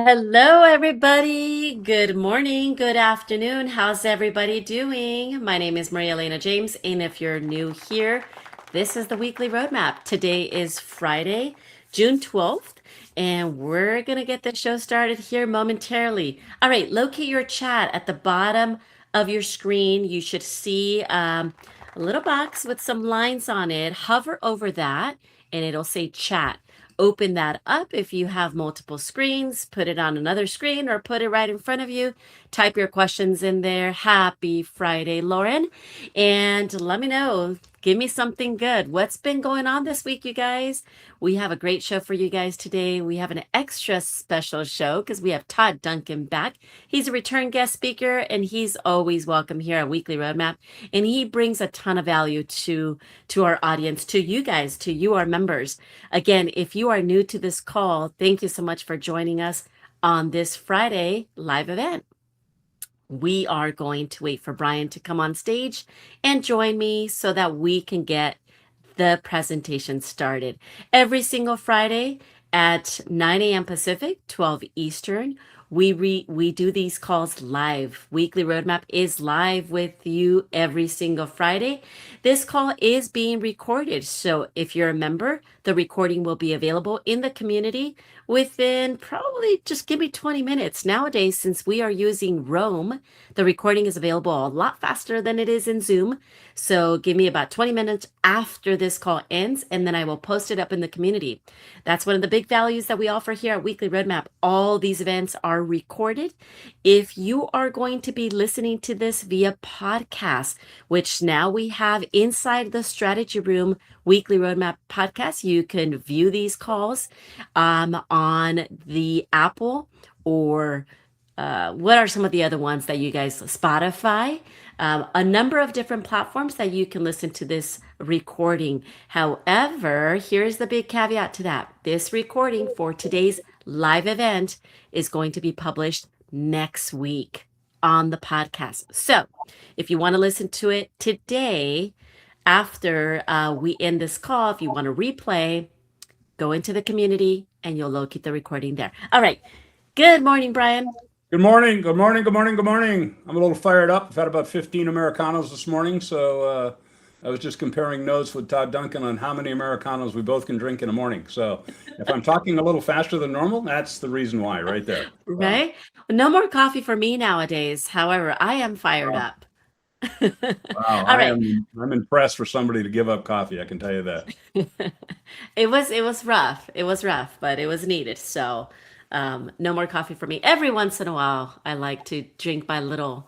Hello, everybody. Good morning, good afternoon. How's everybody doing? My name is Maria Elena James, and if you're new here, this is the Weekly Roadmap. Today is Friday, June 12th, and we're going to get the show started here momentarily. All right, locate your chat at the bottom of your screen. You should see a little box with some lines on it. Hover over that, and it'll say chat. Open that up if you have multiple screens, put it on another screen or put it right in front of you. Type your questions in there. Happy Friday, Lauren. And let me know. Give me something good. What's been going on this week, you guys? We have a great show for you guys today. We have an extra special show because we have Todd Duncan back. He's a return guest speaker and he's always welcome here at Weekly Roadmap. And he brings a ton of value to our audience, to you guys, to you, our members. Again, if you are new to this call, thank you so much for joining us on this Friday live event. We are going to wait for Brian to come on stage and join me so that we can get the presentation started. Every single Friday at 9 a.m. Pacific, 12 Eastern, we do these calls live. Weekly Roadmap is live with you every single Friday. This call is being recorded, so if you're a member, the recording will be available in the community within probably just give me 20 minutes. Nowadays, since we are using Roam, the recording is available a lot faster than it is in Zoom. So give me about 20 minutes after this call ends, and then I will post it up in the community. That's one of the big values that we offer here at Weekly Roadmap. All these events are recorded. If you are going to be listening to this via podcast, which now we have inside the Strategy Room Weekly Roadmap podcast, you can view these calls on the Apple or what are some of the other ones that you guys, Spotify, a number of different platforms that you can listen to this recording. However, here's the big caveat to that. This recording for today's live event is going to be published next week on the podcast. So if you want to listen to it today, after we end this call, if you want to replay, go into the community and you'll locate the recording there. All right. Good morning, Brian. Good morning. Good morning. Good morning. Good morning. I'm a little fired up. I've had about 15 Americanos this morning, so I was just comparing notes with Todd Duncan on how many Americanos we both can drink in a morning. So if I'm talking a little faster than normal, that's the reason why, right there. Right? No more coffee for me nowadays. However, I am fired Wow. up. Wow. All right. I'm impressed for somebody to give up coffee. I can tell you that. It was rough. It was rough, but it was needed. So no more coffee for me. Every once in a while, I like to drink my little,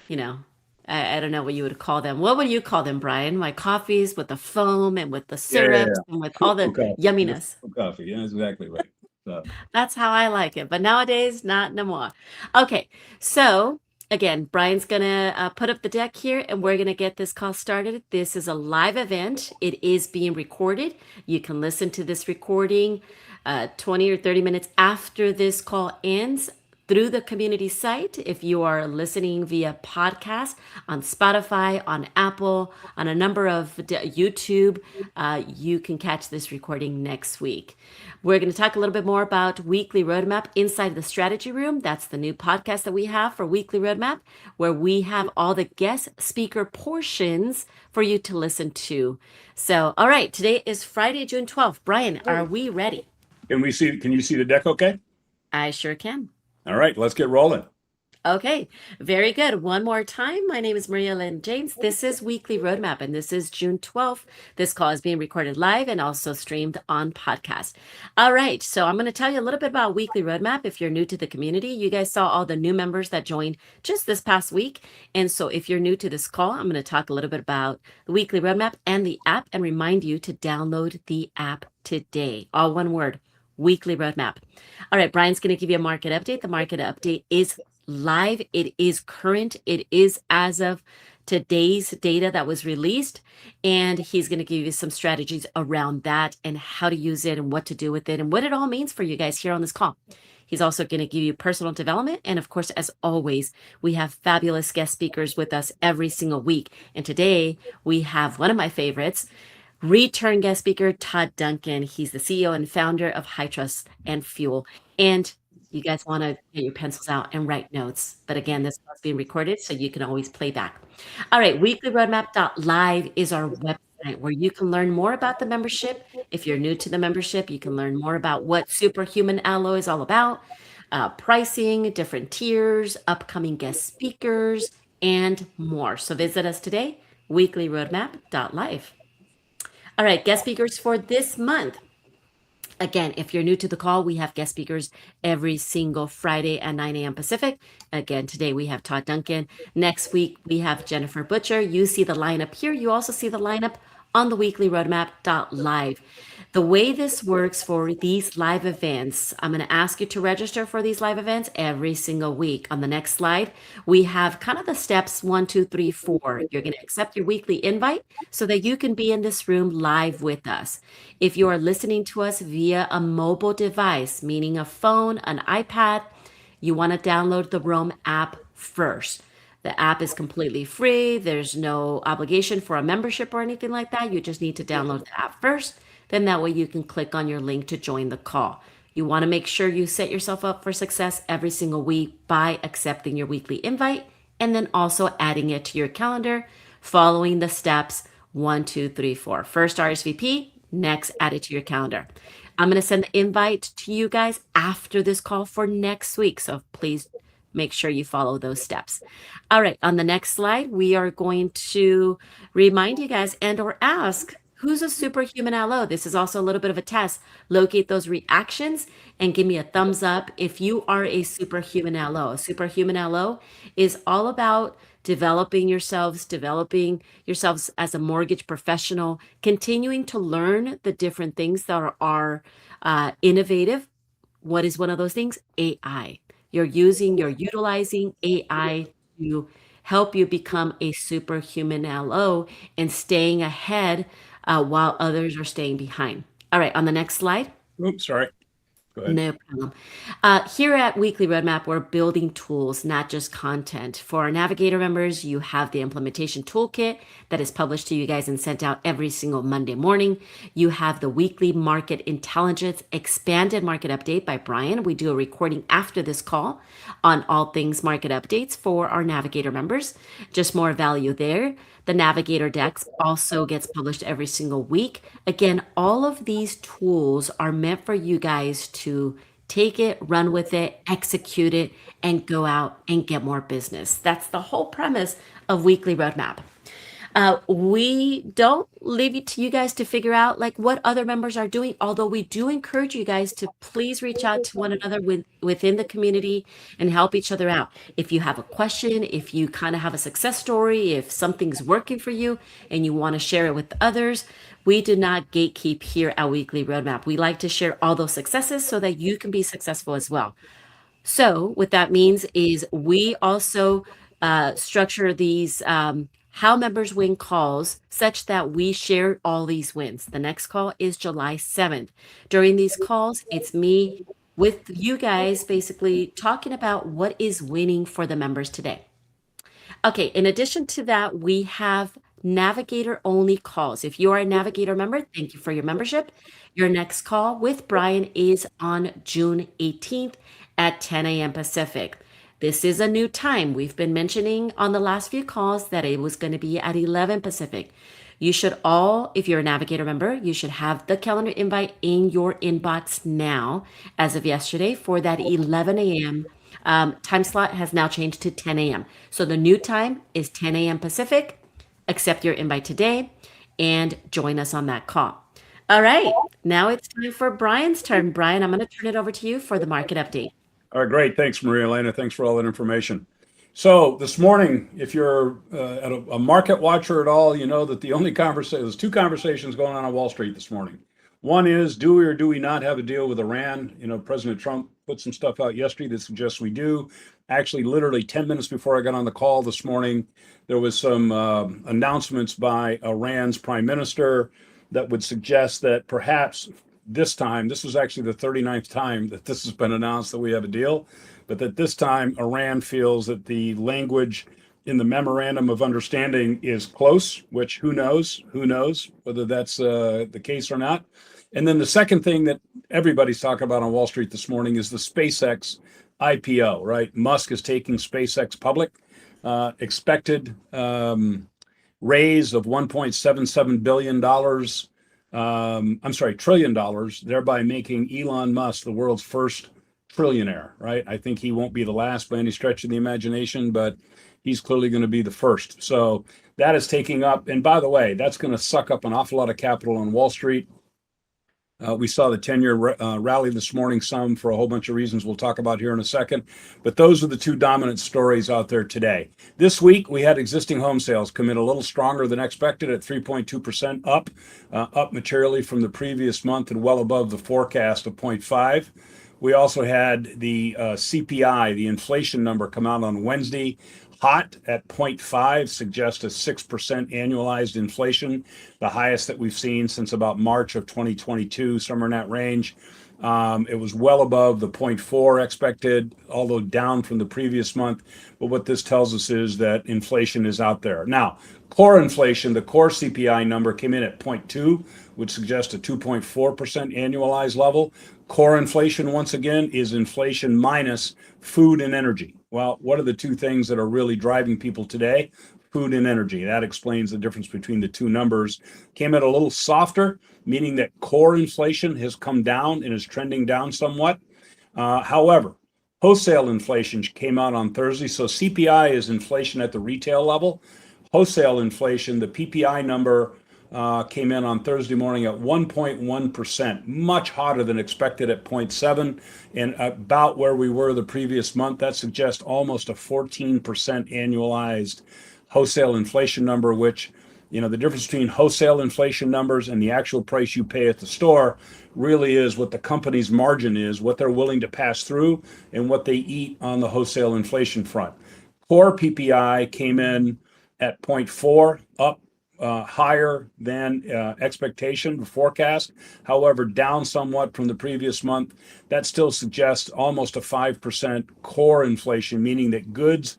you know, I don't know what you would call them. What would you call them, Brian? My coffees with the foam and with the Yeah, yeah, syrups yeah. and with all the Coffee. Just yumminess. coffee. Yeah, that's exactly right. So, That's how I like it. But nowadays, not no more. Okay, so again, Brian's gonna put up the deck here and we're gonna get this call started. This is a live event. It is being recorded. You can listen to this recording 20 or 30 minutes after this call ends through the community site. If you are listening via podcast on Spotify, on Apple, on a number of YouTube, you can catch this recording next week. We're going to talk a little bit more about Weekly Roadmap inside the Strategy Room. That's the new podcast that we have for Weekly Roadmap, where we have all the guest speaker portions for you to listen to. So, all right, today is Friday, June 12th. Brian, are we ready? can you see the deck okay? I sure can. All right, let's get rolling. Okay, very good. One more time. My name is Maria Lynn James. This is Weekly Roadmap, and this is June 12th. This call is being recorded live and also streamed on podcast. All right, so I'm going to tell you a little bit about Weekly Roadmap. If you're new to the community, you guys saw all the new members that joined just this past week. And so if you're new to this call, I'm going to talk a little bit about the Weekly Roadmap and the app and remind you to download the app today. All one word. Weekly Roadmap. All right, Brian's going to give you a market update. The market update is live. It is current. It is as of today's data that was released. And he's going to give you some strategies around that and how to use it and what to do with it and what it all means for you guys here on this call. He's also going to give you personal development. And of course, as always, we have fabulous guest speakers with us every single week. And today we have one of my favorites, return guest speaker, Todd Duncan. He's the CEO and founder of High Trust and Fuel. And You guys want to get your pencils out and write notes. But again, this is being recorded, so you can always play back. All right, weeklyroadmap.live is our website where you can learn more about the membership. If you're new to the membership, you can learn more about what Superhuman Alloy is all about, pricing, different tiers, upcoming guest speakers, and more. So visit us today, weeklyroadmap.live. All right, guest speakers for this month. Again, if you're new to the call, we have guest speakers every single Friday at 9 a.m. Pacific. Again, today we have Todd Duncan. Next week, we have Jennifer Butcher. You see the lineup here. You also see the lineup on the weeklyroadmap.live. The way this works for these live events, I'm going to ask you to register for these live events every single week. On the next slide, we have kind of the steps 1, 2, 3, 4. You're going to accept your weekly invite so that you can be in this room live with us. If you are listening to us via a mobile device, meaning a phone, an iPad, you want to download the Roam app first. The app is completely free. There's no obligation for a membership or anything like that. You just need to download the app first. Then that way you can click on your link to join the call. You want to make sure you set yourself up for success every single week by accepting your weekly invite and then also adding it to your calendar, following the steps 1, 2, 3, 4. First RSVP, next add it to your calendar. I'm going to send the invite to you guys after this call for next week. So please make sure you follow those steps. All right, on the next slide, we are going to remind you guys and or ask, who's a superhuman LO? This is also a little bit of a test. Locate those reactions and give me a thumbs up if you are a superhuman LO. A superhuman LO is all about developing yourselves as a mortgage professional, continuing to learn the different things that are innovative. What is one of those things? AI. You're utilizing AI to help you become a superhuman LO and staying ahead while others are staying behind. All right, on the next slide. Oops, sorry. Go ahead. No problem. Here at Weekly Roadmap, we're building tools, not just content. For our Navigator members, you have the implementation toolkit that is published to you guys and sent out every single Monday morning. You have the weekly market intelligence expanded market update by Brian. We do a recording after this call on all things market updates for our Navigator members. Just more value there. The Navigator Decks also gets published every single week. Again, all of these tools are meant for you guys to take it, run with it, execute it, and go out and get more business. That's the whole premise of Weekly Roadmap. We don't leave it to you guys to figure out like what other members are doing, although we do encourage you guys to please reach out to one another within the community and help each other out. If you have a question, if you kind of have a success story, if something's working for you and you want to share it with others, we do not gatekeep here at Weekly Roadmap. We like to share all those successes so that you can be successful as well. So what that means is we also structure these how members win calls such that we share all these wins. The next call is July 7th. During these calls, it's me with you guys basically talking about what is winning for the members today. Okay, in addition to that, we have Navigator only calls. If you are a Navigator member, thank you for your membership. Your next call with Brian is on June 18th at 10 a.m. Pacific. This is a new time. We've been mentioning on the last few calls that it was going to be at 11 Pacific. You should all, if you're a Navigator member, you should have the calendar invite in your inbox now as of yesterday for that 11 a.m. Time slot has now changed to 10 a.m. So the new time is 10 a.m. Pacific. Accept your invite today and join us on that call. All right, now it's time for Brian's turn. Brian, I'm going to turn it over to you for the market update. All right, great. Thanks, Maria Elena. Thanks for all that information. So this morning, if you're a market watcher at all, you know that there's two conversations going on Wall Street this morning. One is, do we or do we not have a deal with Iran? President Trump put some stuff out yesterday that suggests we do. Actually, literally 10 minutes before I got on the call this morning, there was some announcements by Iran's prime minister that would suggest that perhaps this time, this was actually the 39th time that this has been announced that we have a deal, but that this time Iran feels that the language in the memorandum of understanding is close, which who knows whether that's the case or not. And then the second thing that everybody's talking about on Wall Street this morning is the SpaceX IPO, right? Musk is taking SpaceX public, expected raise of $1.77 billion. Trillion dollars, thereby making Elon Musk the world's first trillionaire, right? I think he won't be the last by any stretch of the imagination, but he's clearly going to be the first. So that is taking up, and by the way, that's going to suck up an awful lot of capital on Wall Street. We saw the 10-year rally this morning, some for a whole bunch of reasons we'll talk about here in a second. But those are the two dominant stories out there today. This week, we had existing home sales come in a little stronger than expected at 3.2% up materially from the previous month and well above the forecast of 0.5. We also had the CPI, the inflation number, come out on Wednesday. Hot at 0.5 suggests a 6% annualized inflation, the highest that we've seen since about March of 2022, somewhere in that range. It was well above the 0.4 expected, although down from the previous month. But what this tells us is that inflation is out there. Now, core inflation, the core CPI number came in at 0.2, which suggests a 2.4% annualized level. Core inflation, once again, is inflation minus food and energy. Well, what are the two things that are really driving people today? Food and energy. That explains the difference between the two numbers. Came in a little softer, meaning that core inflation has come down and is trending down somewhat. However, wholesale inflation came out on Thursday. So CPI is inflation at the retail level. Wholesale inflation, the PPI number, came in on Thursday morning at 1.1%, much hotter than expected at 0.7, and about where we were the previous month. That suggests almost a 14% annualized wholesale inflation number, which, the difference between wholesale inflation numbers and the actual price you pay at the store really is what the company's margin is, what they're willing to pass through, and what they eat on the wholesale inflation front. Core PPI came in at 0.4, up higher than expectation, the forecast, however, down somewhat from the previous month. That still suggests almost a 5% core inflation, meaning that goods,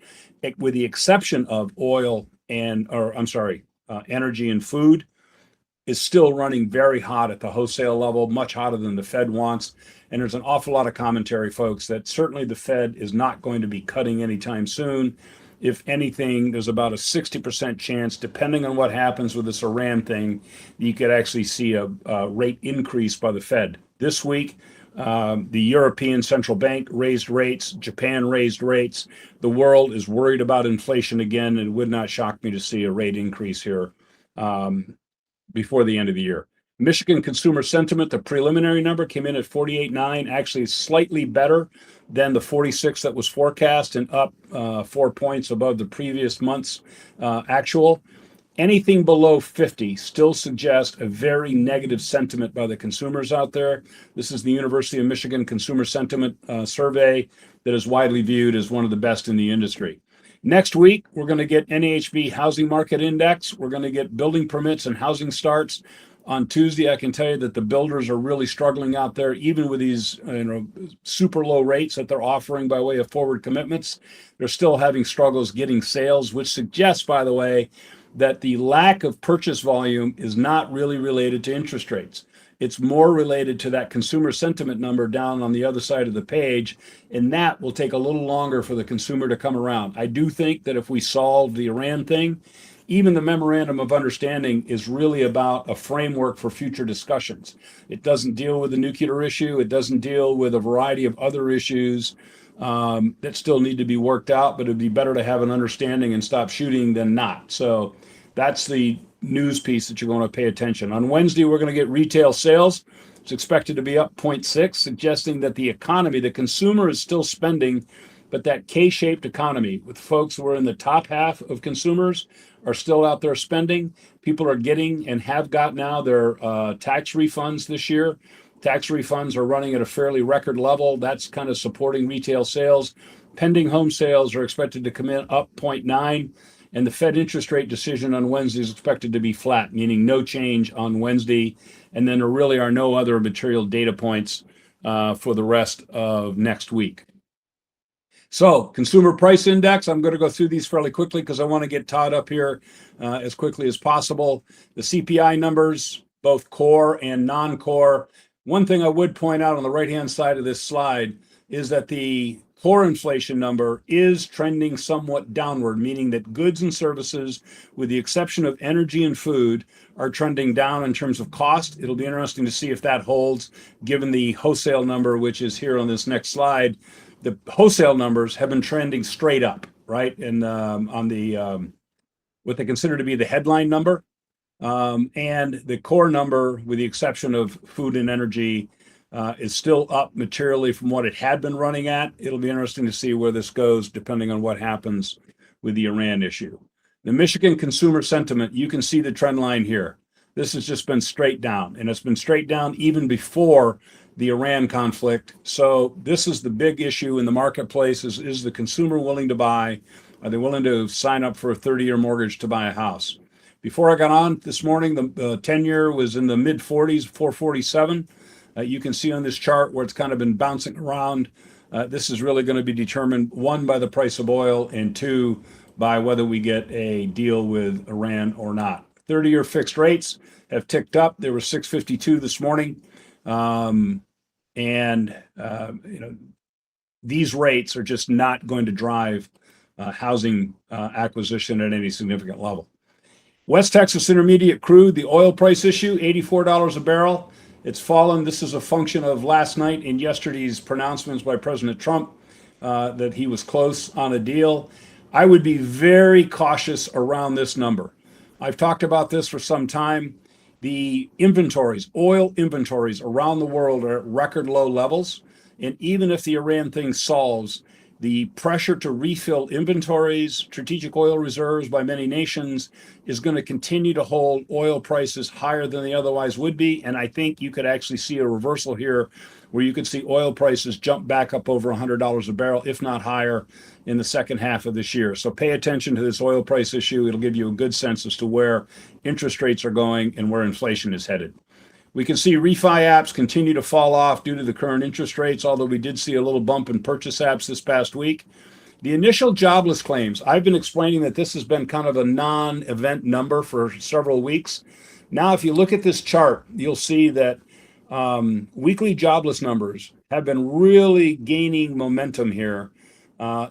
with the exception of oil energy and food, is still running very hot at the wholesale level, much hotter than the Fed wants. And there's an awful lot of commentary, folks, that certainly the Fed is not going to be cutting anytime soon. If anything, there's about a 60% chance, depending on what happens with this Iran thing, you could actually see a rate increase by the Fed. This week, the European Central Bank raised rates, Japan raised rates. The world is worried about inflation again, and it would not shock me to see a rate increase here before the end of the year. Michigan consumer sentiment, the preliminary number came in at 48.9, actually slightly better than the 46 that was forecast and up 4 points above the previous month's actual. Anything below 50 still suggests a very negative sentiment by the consumers out there. This is the University of Michigan Consumer Sentiment Survey that is widely viewed as one of the best in the industry. Next week, we're going to get NAHB Housing Market Index. We're going to get building permits and housing starts. On Tuesday, I can tell you that the builders are really struggling out there, even with these super low rates that they're offering by way of forward commitments. They're still having struggles getting sales, which suggests, by the way, that the lack of purchase volume is not really related to interest rates. It's more related to that consumer sentiment number down on the other side of the page, and that will take a little longer for the consumer to come around. I do think that if we solve the Iran thing, even the memorandum of understanding is really about a framework for future discussions. It doesn't deal with the nuclear issue. It doesn't deal with a variety of other issues that still need to be worked out, but it'd be better to have an understanding and stop shooting than not. So that's the news piece that you're going to pay attention. On Wednesday, we're going to get retail sales. It's expected to be up 0.6, suggesting that the economy, the consumer is still spending, but that K-shaped economy with folks who are in the top half of consumers are still out there spending. People are getting and have got now their tax refunds this year. Tax refunds are running at a fairly record level. That's kind of supporting retail sales. Pending home sales are expected to come in up 0.9. And the Fed interest rate decision on Wednesday is expected to be flat, meaning no change on Wednesday. And then there really are no other material data points for the rest of next week. So consumer price index, I'm going to go through these fairly quickly because I want to get Todd up here as quickly as possible. The CPI numbers, both core and non-core. One thing I would point out on the right-hand side of this slide is that the core inflation number is trending somewhat downward, meaning that goods and services, with the exception of energy and food, are trending down in terms of cost. It'll be interesting to see if that holds, given the wholesale number, which is here on this next slide. The wholesale numbers have been trending straight up, right? And on the what they consider to be the headline number, and the core number, with the exception of food and energy, is still up materially from what it had been running at. It'll be interesting to see where this goes, depending on what happens with the Iran issue. The Michigan consumer sentiment, you can see the trend line here. This has just been straight down, and it's been straight down even before the Iran conflict. So this is the big issue in the marketplace: is the consumer willing to buy? Are they willing to sign up for a 30-year mortgage to buy a house? Before I got on this morning, the 10-year was in the mid-40s, 447. You can see on this chart where it's kind of been bouncing around. This is really going to be determined, one, by the price of oil, and two, by whether we get a deal with Iran or not. 30-year fixed rates have ticked up. There were 652 this morning. These rates are just not going to drive housing acquisition at any significant level. West Texas Intermediate crude, the oil price issue, $84 a barrel. It's fallen. This is a function of last night and yesterday's pronouncements by President Trump that he was close on a deal. I would be very cautious around this number. I've talked about this for some time. The inventories, oil inventories around the world are at record low levels. And even if the Iran thing solves, the pressure to refill inventories, strategic oil reserves by many nations, is going to continue to hold oil prices higher than they otherwise would be. And I think you could actually see a reversal here, where you could see oil prices jump back up over $100 a barrel, if not higher, in the second half of this year. So pay attention to this oil price issue. It'll give you a good sense as to where interest rates are going and where inflation is headed. We can see refi apps continue to fall off due to the current interest rates, although we did see a little bump in purchase apps this past week. The initial jobless claims, I've been explaining that this has been kind of a non-event number for several weeks. Now, if you look at this chart, you'll see that weekly jobless numbers have been really gaining momentum here,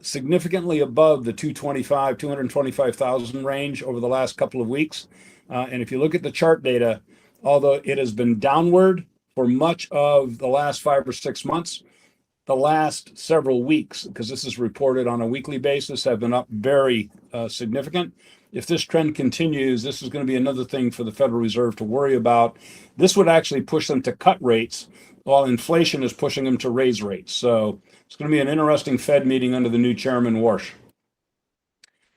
significantly above the 225,000 range over the last couple of weeks. And if you look at the chart data, although it has been downward for much of the last 5 or 6 months, the last several weeks, because this is reported on a weekly basis, have been up very significant. If this trend continues, this is going to be another thing for the Federal Reserve to worry about. This would actually push them to cut rates, while inflation is pushing them to raise rates. So it's going to be an interesting Fed meeting under the new chairman, Warsh.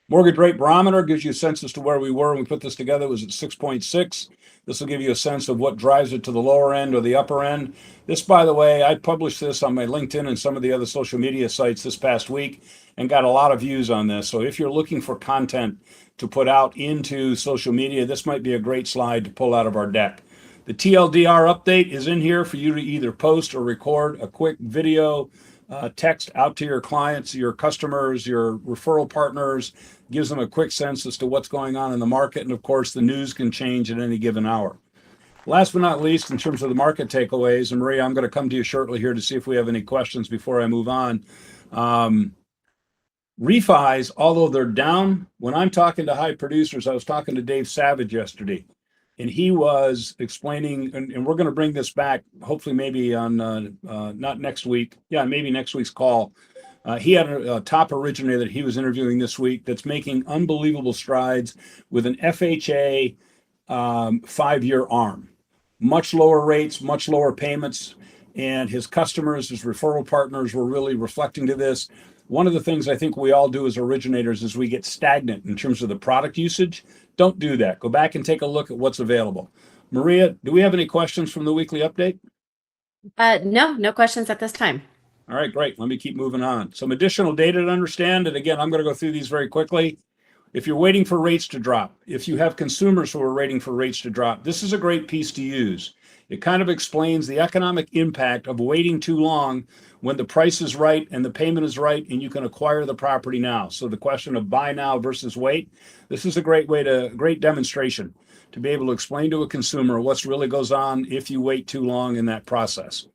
Mortgage rate barometer gives you a sense as to where we were when we put this together. It was at 6.6. This will give you a sense of what drives it to the lower end or the upper end. This, by the way, I published this on my LinkedIn and some of the other social media sites this past week and got a lot of views on this. So if you're looking for content to put out into social media, this might be a great slide to pull out of our deck. The TLDR update is in here for you to either post or record a quick video, text out to your clients, your customers, your referral partners, gives them a quick sense as to what's going on in the market. And of course, the news can change at any given hour. Last but not least, in terms of the market takeaways, and Maria, I'm going to come to you shortly here to see if we have any questions before I move on. Refis, although they're down, when I'm talking to high producers, I was talking to Dave Savage yesterday, and he was explaining, and we're going to bring this back, hopefully maybe on, not next week, maybe next week's call. He had a top originator that he was interviewing this week that's making unbelievable strides with an FHA 5-year ARM. Much lower rates, much lower payments, and his customers, his referral partners were really reflecting to this. One of the things I think we all do as originators is we get stagnant in terms of the product usage. Don't do that. Go back and take a look at what's available. Maria, do we have any questions from the weekly update? No questions at this time. All right, great. Let me keep moving on. Some additional data to understand. And again, I'm going to go through these very quickly. If you're waiting for rates to drop, if you have consumers who are waiting for rates to drop, this is a great piece to use. It kind of explains the economic impact of waiting too long when the price is right and the payment is right and you can acquire the property now. So the question of buy now versus wait, this is a great demonstration to be able to explain to a consumer what's really goes on if you wait too long in that process.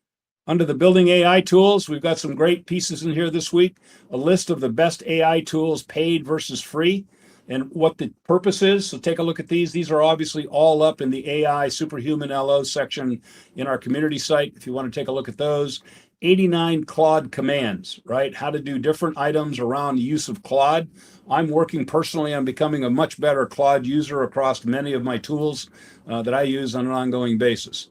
Under the building AI tools, we've got some great pieces in here this week, a list of the best AI tools paid versus free and what the purpose is. So take a look at these. These are obviously all up in the AI Superhuman LO section in our community site. If you want to take a look at those, 89 Claude commands, right? How to do different items around the use of Claude. I'm working personally on becoming a much better Claude user across many of my tools that I use on an ongoing basis.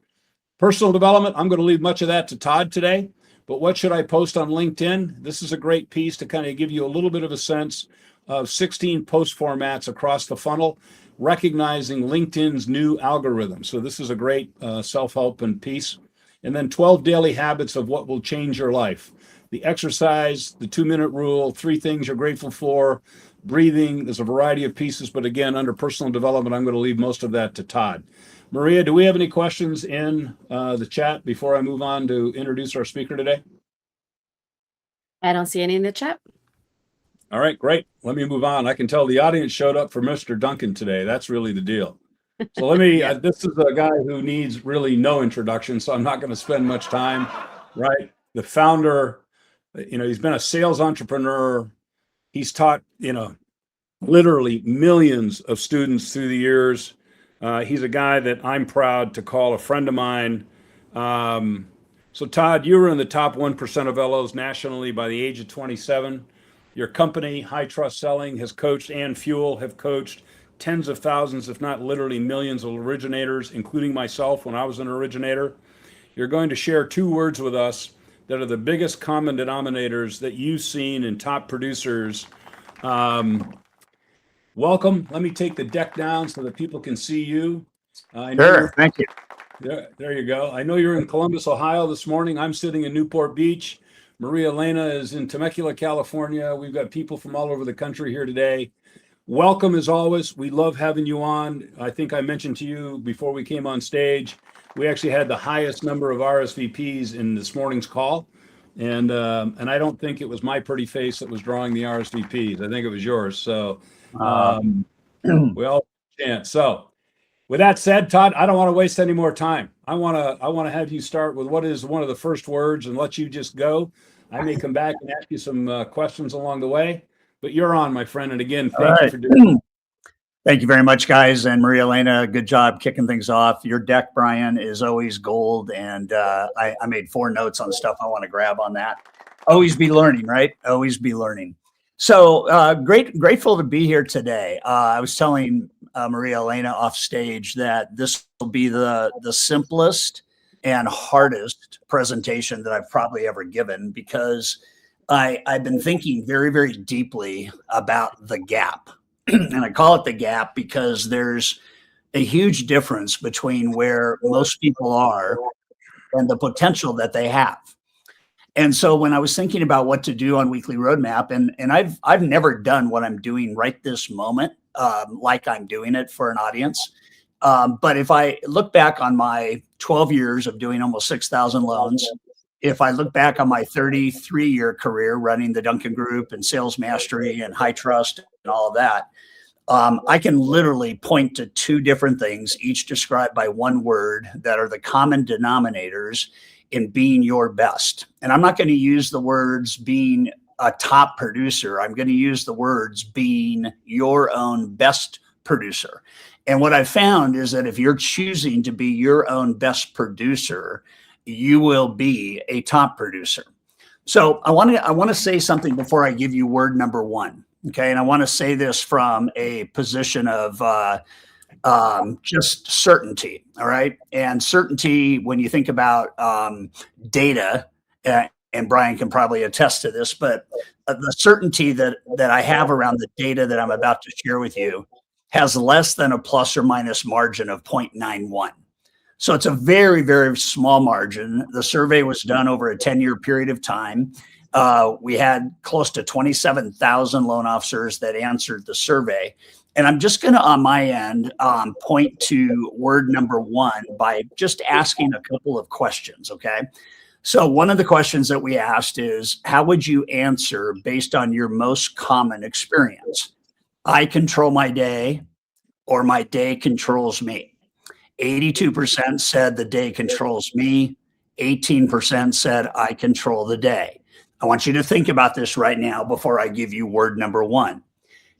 Personal development, I'm going to leave much of that to Todd today, but what should I post on LinkedIn? This is a great piece to kind of give you a little bit of a sense of 16 post formats across the funnel, recognizing LinkedIn's new algorithm. So this is a great self-help and piece. And then 12 daily habits of what will change your life. The exercise, the 2-minute rule, 3 things you're grateful for, breathing. There's a variety of pieces, but again, under personal development, I'm going to leave most of that to Todd. Maria, do we have any questions in the chat before I move on to introduce our speaker today? I don't see any in the chat. All right, great. Let me move on. I can tell the audience showed up for Mr. Duncan today. That's really the deal. So let me, this is a guy who needs really no introduction, so I'm not going to spend much time, right? The founder, he's been a sales entrepreneur. He's taught, literally millions of students through the years. He's a guy that I'm proud to call a friend of mine. So Todd, you were in the top 1% of LOs nationally by the age of 27. Your company, High Trust Selling, has coached, and Fuel have coached tens of thousands, if not literally millions of originators, including myself when I was an originator. You're going to share 2 words with us that are the biggest common denominators that you've seen in top producers. Welcome. Let me take the deck down so that people can see you. Sure. Thank you. There you go. I know you're in Columbus, Ohio this morning. I'm sitting in Newport Beach. Maria Elena is in Temecula, California. We've got people from all over the country here today. Welcome as always. We love having you on. I think I mentioned to you before we came on stage, we actually had the highest number of RSVPs in this morning's call. And I don't think it was my pretty face that was drawing the RSVPs. I think it was yours. So we all chance. So with that said, Todd, I don't want to waste any more time. I want to have you start with what is one of the first words and let you just go. I may come back and ask you some questions along the way, but you're on, my friend. And again, thank you for doing it. Thank you very much, guys. And Maria Elena, good job kicking things off. Your deck, Brian, is always gold. And I made 4 notes on stuff I want to grab on that. Always be learning, right? Always be learning. So grateful to be here today. I was telling Maria Elena off stage that this will be the simplest and hardest presentation that I've probably ever given, because I've been thinking very, very deeply about the gap. And I call it the gap because there's a huge difference between where most people are and the potential that they have. And so when I was thinking about what to do on Weekly Roadmap, and I've never done what I'm doing right this moment, like I'm doing it for an audience. But if I look back on my 12 years of doing almost 6,000 loans, if I look back on my 33-year career running the Duncan Group and Sales Mastery and High Trust and all of that, I can literally point to 2 different things, each described by 1 word, that are the common denominators in being your best. And I'm not going to use the words being a top producer. I'm going to use the words being your own best producer. And what I found is that if you're choosing to be your own best producer, you will be a top producer. So I want to say something before I give you word number 1. Okay. And I want to say this from a position of just certainty. All right. And certainty, when you think about data, and Brian can probably attest to this, but the certainty that I have around the data that I'm about to share with you has less than a plus or minus margin of 0.91. So it's a very, very small margin. The survey was done over a 10-year period of time. We had close to 27,000 loan officers that answered the survey. And I'm just going to, on my end, point to word number one by just asking a couple of questions, okay? So one of the questions that we asked is, how would you answer based on your most common experience? I control my day, or my day controls me. 82% said the day controls me. 18% said I control the day. I want you to think about this right now before I give you word number one.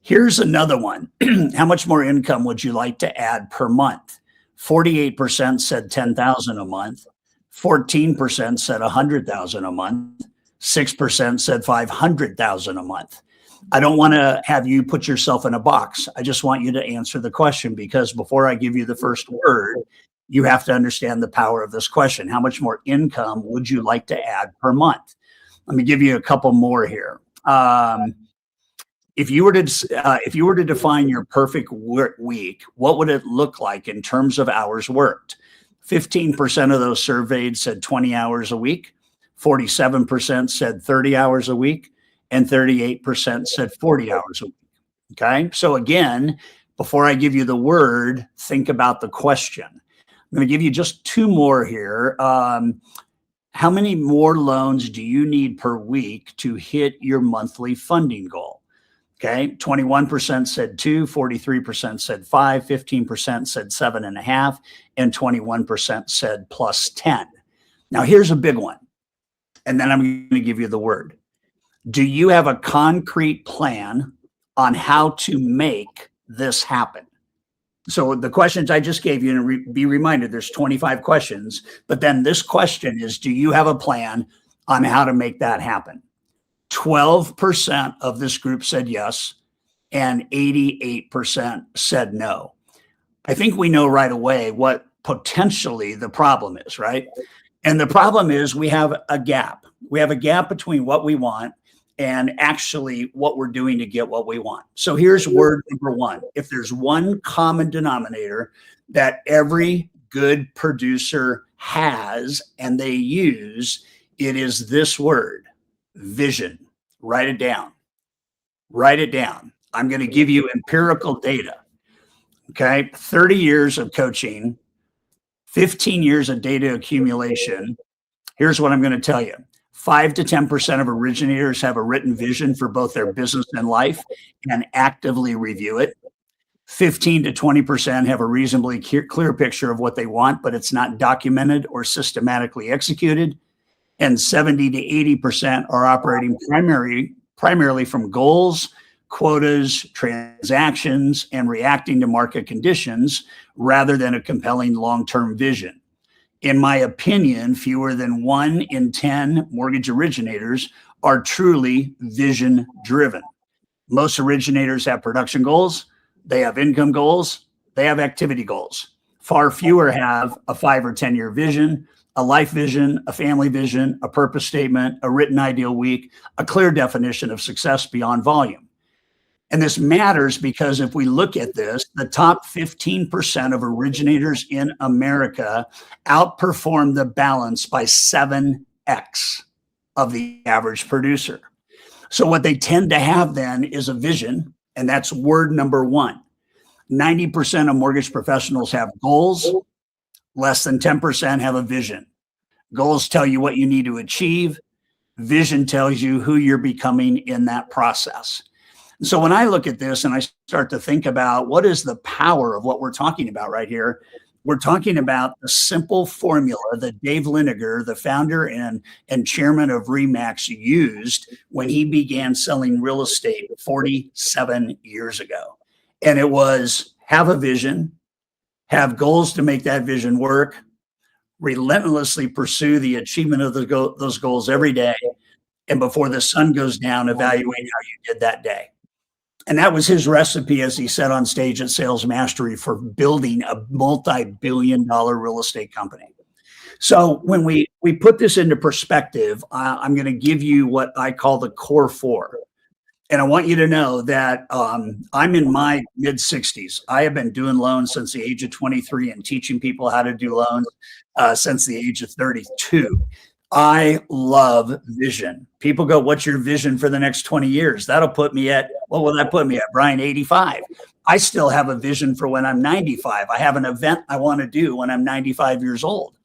Here's another one. How much more income would you like to add per month? 48% said 10,000 a month. 14% said 100,000 a month. 6% said 500,000 a month. I don't want to have you put yourself in a box. I just want you to answer the question, because before I give you the first word, you have to understand the power of this question. How much more income would you like to add per month? Let me give you a couple more here. If you were to define your perfect work week, what would it look like in terms of hours worked? 15% of those surveyed said 20 hours a week. 47% said 30 hours a week, and 38% said 40 hours a week. Okay. So again, before I give you the word, think about the question. I'm going to give you just two more here. How many more loans do you need per week to hit your monthly funding goal? Okay. 21% said 2, 43% said 5, 15% said 7.5, and 21% said plus 10. Now here's a big one. And then I'm going to give you the word. Do you have a concrete plan on how to make this happen? So the questions I just gave you, and be reminded, there's 25 questions, but then this question is, do you have a plan on how to make that happen? 12% of this group said yes, and 88% said no. I think we know right away what potentially the problem is, right? And the problem is we have a gap. We have a gap between what we want and actually what we're doing to get what we want. So here's word number one. If there's one common denominator that every good producer has and they use, it is this word, vision. Write it down. Write it down. I'm going to give you empirical data. Okay. 30 years of coaching, 15 years of data accumulation. Here's what I'm going to tell you. 5 to 10% of originators have a written vision for both their business and life and actively review it. 15 to 20% have a reasonably clear picture of what they want, but it's not documented or systematically executed. And 70 to 80% are operating primarily from goals, quotas, transactions, and reacting to market conditions rather than a compelling long-term vision. In my opinion, fewer than 1 in 10 mortgage originators are truly vision driven. Most originators have production goals, they have income goals, they have activity goals. Far fewer have a 5 or 10 year vision, a life vision, a family vision, a purpose statement, a written ideal week, a clear definition of success beyond volume. And this matters because if we look at this, the top 15% of originators in America outperform the balance by 7x of the average producer. So what they tend to have then is a vision, and that's word number one. 90% of mortgage professionals have goals. Less than 10% have a vision. Goals tell you what you need to achieve. Vision tells you who you're becoming in that process. So when I look at this and I start to think about what is the power of what we're talking about right here, we're talking about the simple formula that Dave Liniger, the founder and chairman of RE/MAX, used when he began selling real estate 47 years ago. And it was have a vision, have goals to make that vision work, relentlessly pursue the achievement of those goals every day, and before the sun goes down, evaluate how you did that day. And that was his recipe, as he said on stage at Sales Mastery, for building a multi-billion-dollar real estate company. So when we put this into perspective, I'm going to give you what I call the core four. And I want you to know that I'm in my mid-60s. I have been doing loans since the age of 23 and teaching people how to do loans since the age of 32. I love vision. People go, what's your vision for the next 20 years? That'll put me at, what will that put me at, Brian, 85? I still have a vision for when I'm 95. I have an event I want to do when I'm 95 years old.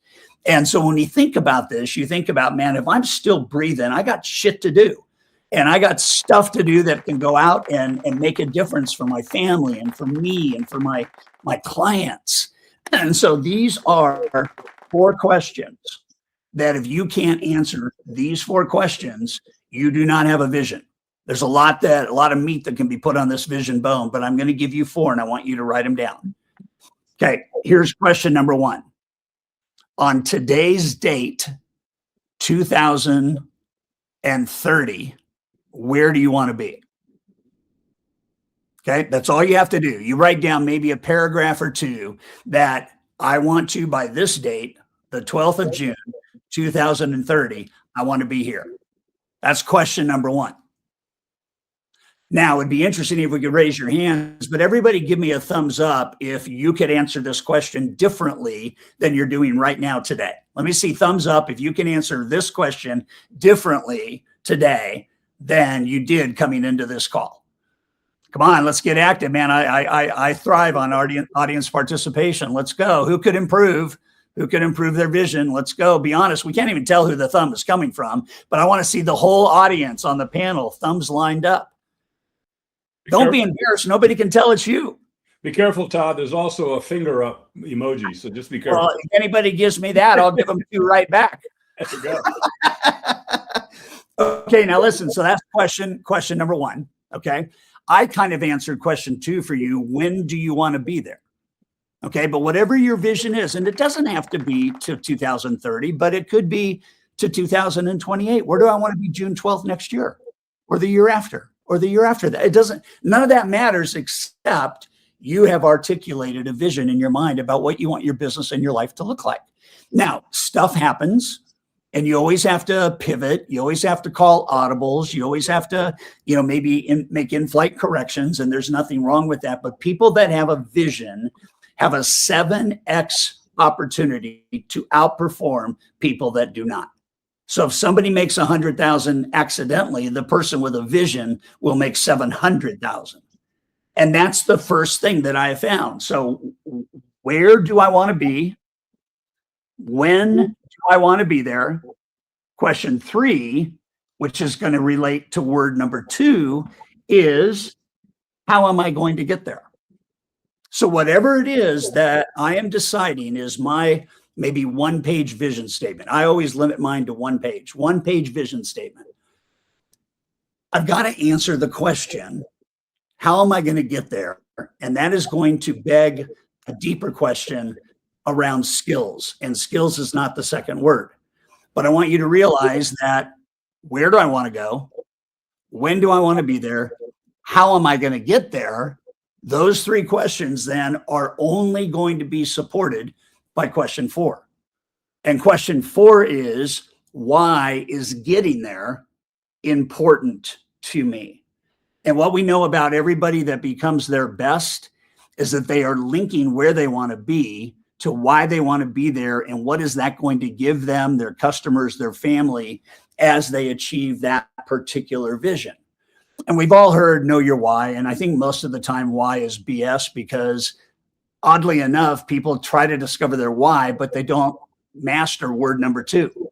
And so when you think about this, you think about, man, if I'm still breathing, I got shit to do. And I got stuff to do that can go out and make a difference for my family and for me and for my clients. And so these are 4 questions that if you can't answer these 4 questions, you do not have a vision. There's a lot of meat that can be put on this vision bone, but I'm going to give you 4 and I want you to write them down. Okay, here's question number 1. On today's date, 2030, where do you want to be? Okay, that's all you have to do. You write down maybe a paragraph or 2 that I want to, by this date, the 12th of June, 2030, I want to be here. That's question number 1. Now, it'd be interesting if we could raise your hands, but everybody give me a thumbs up if you could answer this question differently than you're doing right now today. Let me see thumbs up if you can answer this question differently today than you did coming into this call. Come on, let's get active, man. I thrive on audience participation. Let's go. Who could improve? Who could improve their vision? Let's go. Be honest. We can't even tell who the thumb is coming from, but I want to see the whole audience on the panel, thumbs lined up. Don't be embarrassed. Nobody can tell it's you. Be careful, Todd. There's also a finger up emoji, so just be careful. Well, if anybody gives me that, I'll give them 2 right back. There you go. Okay, now listen. So that's question number 1. Okay. I kind of answered question 2 for you. When do you want to be there? Okay. But whatever your vision is, and it doesn't have to be to 2030, but it could be to 2028. Where do I want to be June 12th next year or the year after? Or the year after that? It doesn't, none of that matters except you have articulated a vision in your mind about what you want your business and your life to look like. Now, stuff happens and you always have to pivot. You always have to call audibles. You always have to, maybe make in-flight corrections, and there's nothing wrong with that. But people that have a vision have a 7x opportunity to outperform people that do not. So if somebody makes 100,000 accidentally, the person with a vision will make 700,000. And that's the first thing that I have found. So where do I want to be? When do I want to be there? Question 3, which is going to relate to word number 2, is how am I going to get there? So whatever it is that I am deciding is my maybe 1-page vision statement. I always limit mine to 1-page vision statement. I've got to answer the question, how am I going to get there? And that is going to beg a deeper question around skills. And skills is not the second word. But I want you to realize that where do I want to go? When do I want to be there? How am I going to get there? Those 3 questions then are only going to be supported by question 4. And question 4 is, why is getting there important to me? And what we know about everybody that becomes their best is that they are linking where they want to be to why they want to be there. And what is that going to give them, their customers, their family, as they achieve that particular vision? And we've all heard know your why. And I think most of the time why is BS, because oddly enough, people try to discover their why, but they don't master word number 2.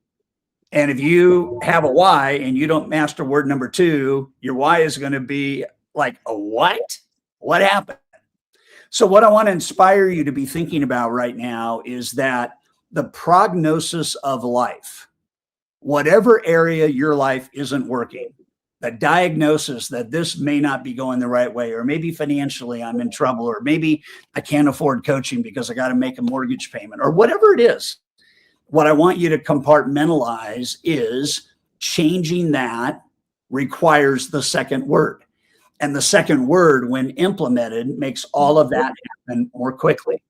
And if you have a why and you don't master word number 2, your why is going to be like, a what? What happened? So what I want to inspire you to be thinking about right now is that the prognosis of life, whatever area your life isn't working, the diagnosis that this may not be going the right way, or maybe financially I'm in trouble, or maybe I can't afford coaching because I got to make a mortgage payment, or whatever it is. What I want you to compartmentalize is changing that requires the second word. And the second word, when implemented, makes all of that happen more quickly.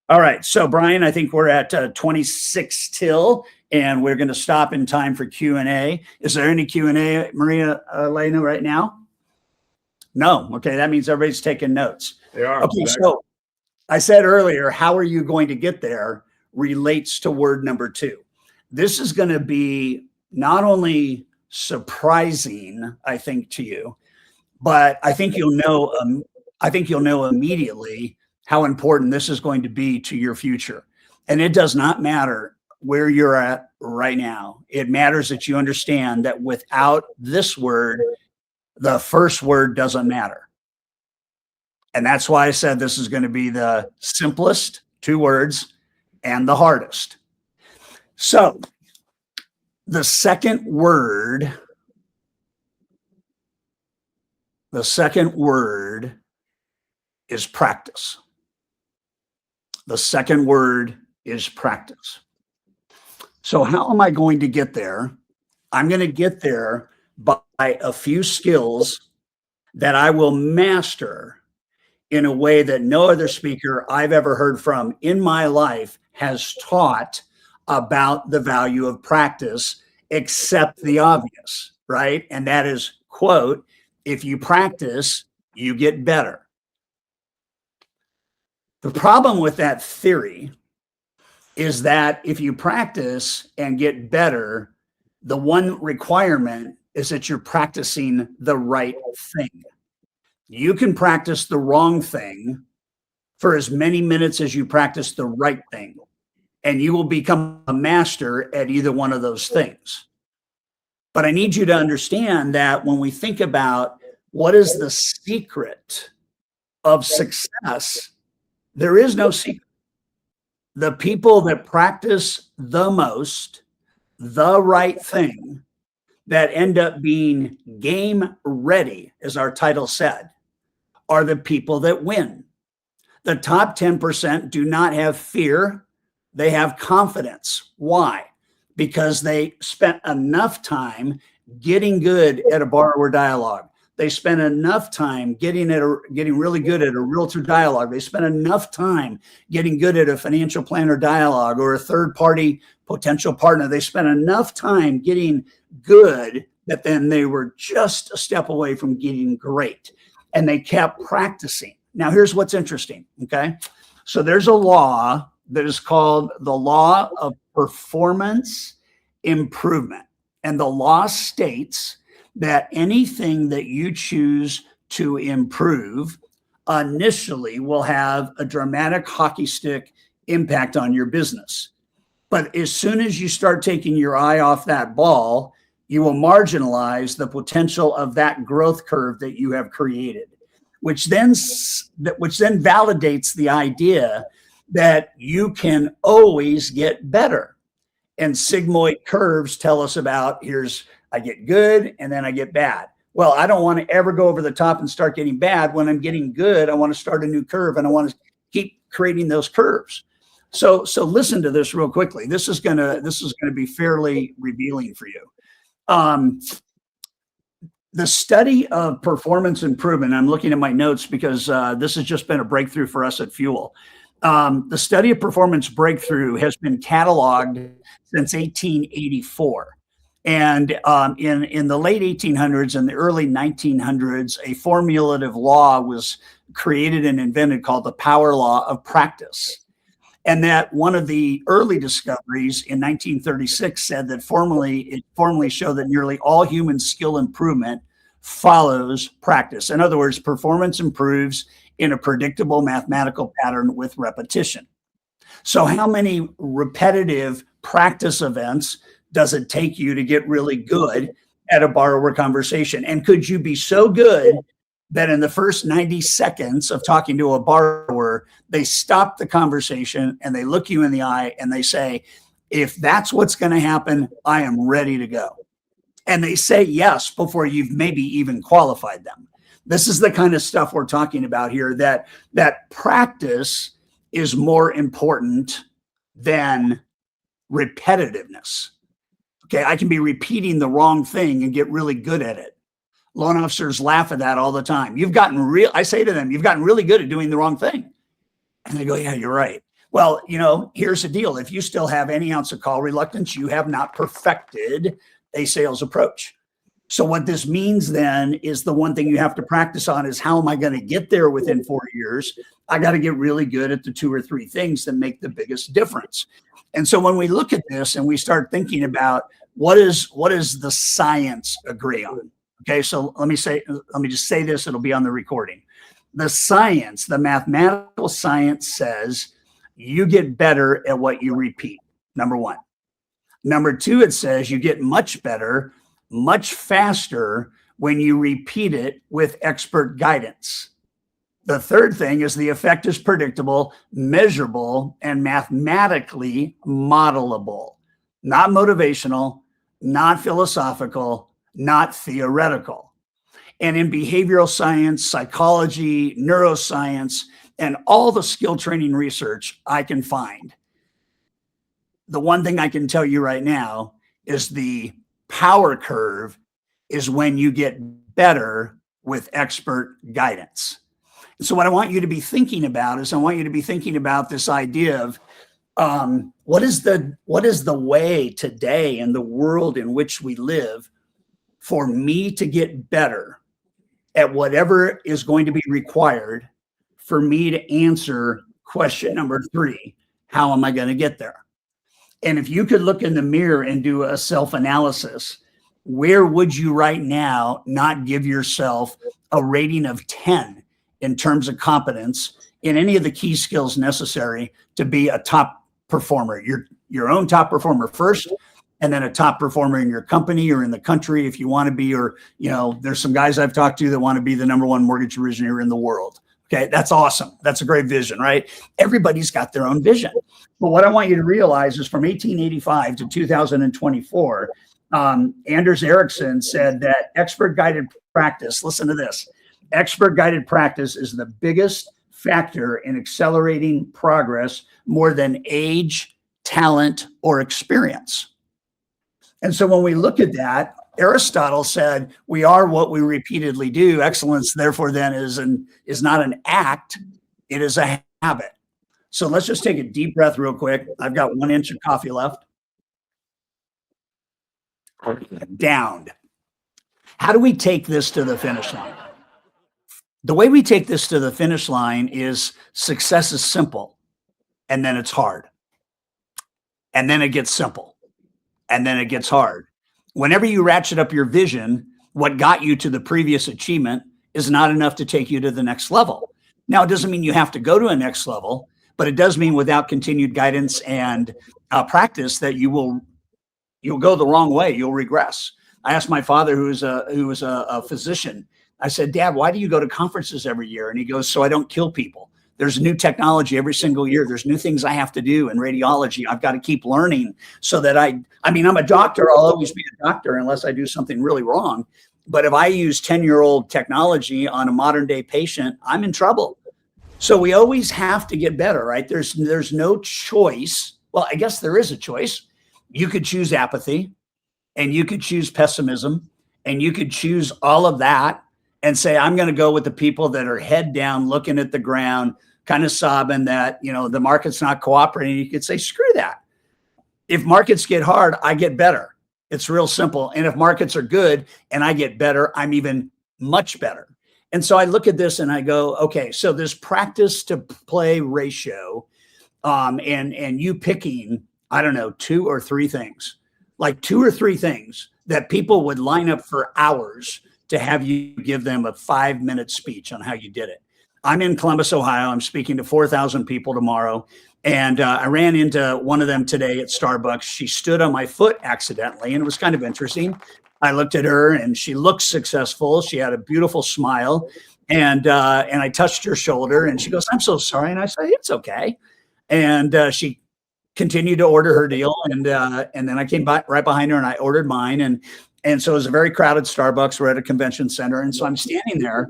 All right. So, Brian, I think we're at 26 till, and we're going to stop in time for Q&A. Is there any Q&A, Maria Elena, right now? No. Okay. That means everybody's taking notes. They are. Okay. So I said earlier, how are you going to get there relates to word number 2. this is going to be not only surprising, I think, to you, but I think you'll know immediately how important this is going to be to your future. And it does not matter where you're at right now. It matters that you understand that without this word, the first word doesn't matter. And that's why I said this is going to be the simplest 2 words and the hardest. So the second word is practice. The second word is practice. So how am I going to get there? I'm going to get there by a few skills that I will master in a way that no other speaker I've ever heard from in my life has taught about the value of practice, except the obvious, right? And that is, quote, if you practice, you get better. The problem with that theory is that if you practice and get better, the one requirement is that you're practicing the right thing. You can practice the wrong thing for as many minutes as you practice the right thing, and you will become a master at either one of those things. But I need you to understand that when we think about what is the secret of success, there is no secret. The people that practice the most, the right thing, that end up being game ready, as our title said, are the people that win. The top 10% do not have fear. They have confidence. Why? Because they spent enough time getting good at a borrower dialogue. They spent enough time getting really good at a realtor dialogue. They spent enough time getting good at a financial planner dialogue or a third-party potential partner. They spent enough time getting good that then they were just a step away from getting great. And they kept practicing. Now, here's what's interesting, okay? So there's a law that is called the law of performance improvement. And the law states that anything that you choose to improve initially will have a dramatic hockey stick impact on your business. But as soon as you start taking your eye off that ball, you will marginalize the potential of that growth curve that you have created, which then validates the idea that you can always get better. And sigmoid curves tell us about, I get good and then I get bad. Well, I don't want to ever go over the top and start getting bad. When I'm getting good, I want to start a new curve and I want to keep creating those curves. So listen to this real quickly. This is gonna be fairly revealing for you. The study of performance improvement, I'm looking at my notes because this has just been a breakthrough for us at Fuel. The study of performance breakthrough has been cataloged since 1884. And in the late 1800s and the early 1900s, a formulative law was created and invented called the power law of practice. And that one of the early discoveries in 1936 said that it formally showed that nearly all human skill improvement follows practice. In other words, performance improves in a predictable mathematical pattern with repetition. So how many repetitive practice events does it take you to get really good at a borrower conversation? And could you be so good that in the first 90 seconds of talking to a borrower, they stop the conversation and they look you in the eye and they say, if that's what's going to happen, I am ready to go. And they say yes before you've maybe even qualified them. This is the kind of stuff we're talking about here, that practice is more important than repetitiveness. Okay, I can be repeating the wrong thing and get really good at it. Loan officers laugh at that all the time. I say to them, you've gotten really good at doing the wrong thing. And they go, yeah, you're right. Well, here's the deal. If you still have any ounce of call reluctance, you have not perfected a sales approach. So what this means then is the one thing you have to practice on is how am I going to get there within 4 years? I got to get really good at the 2 or 3 things that make the biggest difference. And so when we look at this and we start thinking about what is the science agree on? Okay, so let me just say this, it'll be on the recording. The science, the mathematical science says you get better at what you repeat, number 1. Number 2, it says you get much better, much faster when you repeat it with expert guidance. The third thing is the effect is predictable, measurable, and mathematically modelable. Not motivational, not philosophical, not theoretical. And in behavioral science, psychology, neuroscience, and all the skill training research I can find, the one thing I can tell you right now is the power curve is when you get better with expert guidance. And so what I want you to be thinking about is I want you to be thinking about this idea of what is the way today in the world in which we live for me to get better at whatever is going to be required for me to answer question number 3, how am I going to get there? And if you could look in the mirror and do a self-analysis, where would you right now not give yourself a rating of 10 in terms of competence in any of the key skills necessary to be a top performer, your own top performer first, and then a top performer in your company or in the country if you want to be, or, there's some guys I've talked to that want to be the #1 mortgage originator in the world. Okay, that's awesome. That's a great vision, right? Everybody's got their own vision. But what I want you to realize is from 1885 to 2024, Anders Ericsson said that expert guided practice, listen to this, expert guided practice is the biggest factor in accelerating progress more than age, talent, or experience. And so when we look at that, Aristotle said, we are what we repeatedly do. Excellence, therefore, then is not an act, it is a habit. So let's just take a deep breath real quick. I've got 1 inch of coffee left. Downed. How do we take this to the finish line? The way we take this to the finish line is success is simple, and then it's hard. And then it gets simple, and then it gets hard. Whenever you ratchet up your vision, what got you to the previous achievement is not enough to take you to the next level. Now, it doesn't mean you have to go to a next level, but it does mean without continued guidance and practice that you'll go the wrong way. You'll regress. I asked my father, who was a physician, I said, Dad, why do you go to conferences every year? And he goes, so I don't kill people. There's new technology every single year. There's new things I have to do in radiology. I've got to keep learning so that I'm a doctor. I'll always be a doctor unless I do something really wrong. But if I use 10-year-old technology on a modern day patient, I'm in trouble. So we always have to get better, right? There's no choice. Well, I guess there is a choice. You could choose apathy, and you could choose pessimism, and you could choose all of that and say, I'm going to go with the people that are head down, looking at the ground, kind of sobbing that, the market's not cooperating. You could say, screw that. If markets get hard, I get better. It's real simple. And if markets are good and I get better, I'm even much better. And so I look at this and I go, okay, so this practice to play ratio, and you picking, I don't know, 2 or 3 things, like 2 or 3 things that people would line up for hours to have you give them a 5-minute speech on how you did it. I'm in Columbus, Ohio. I'm speaking to 4,000 people tomorrow. And I ran into one of them today at Starbucks. She stood on my foot accidentally, and it was kind of interesting. I looked at her, and she looked successful. She had a beautiful smile. And I touched her shoulder, and she goes, I'm so sorry. And I said, it's okay. And she continued to order her deal. And then I came by right behind her, and I ordered mine. And so it was a very crowded Starbucks. We're at a convention center. And so I'm standing there,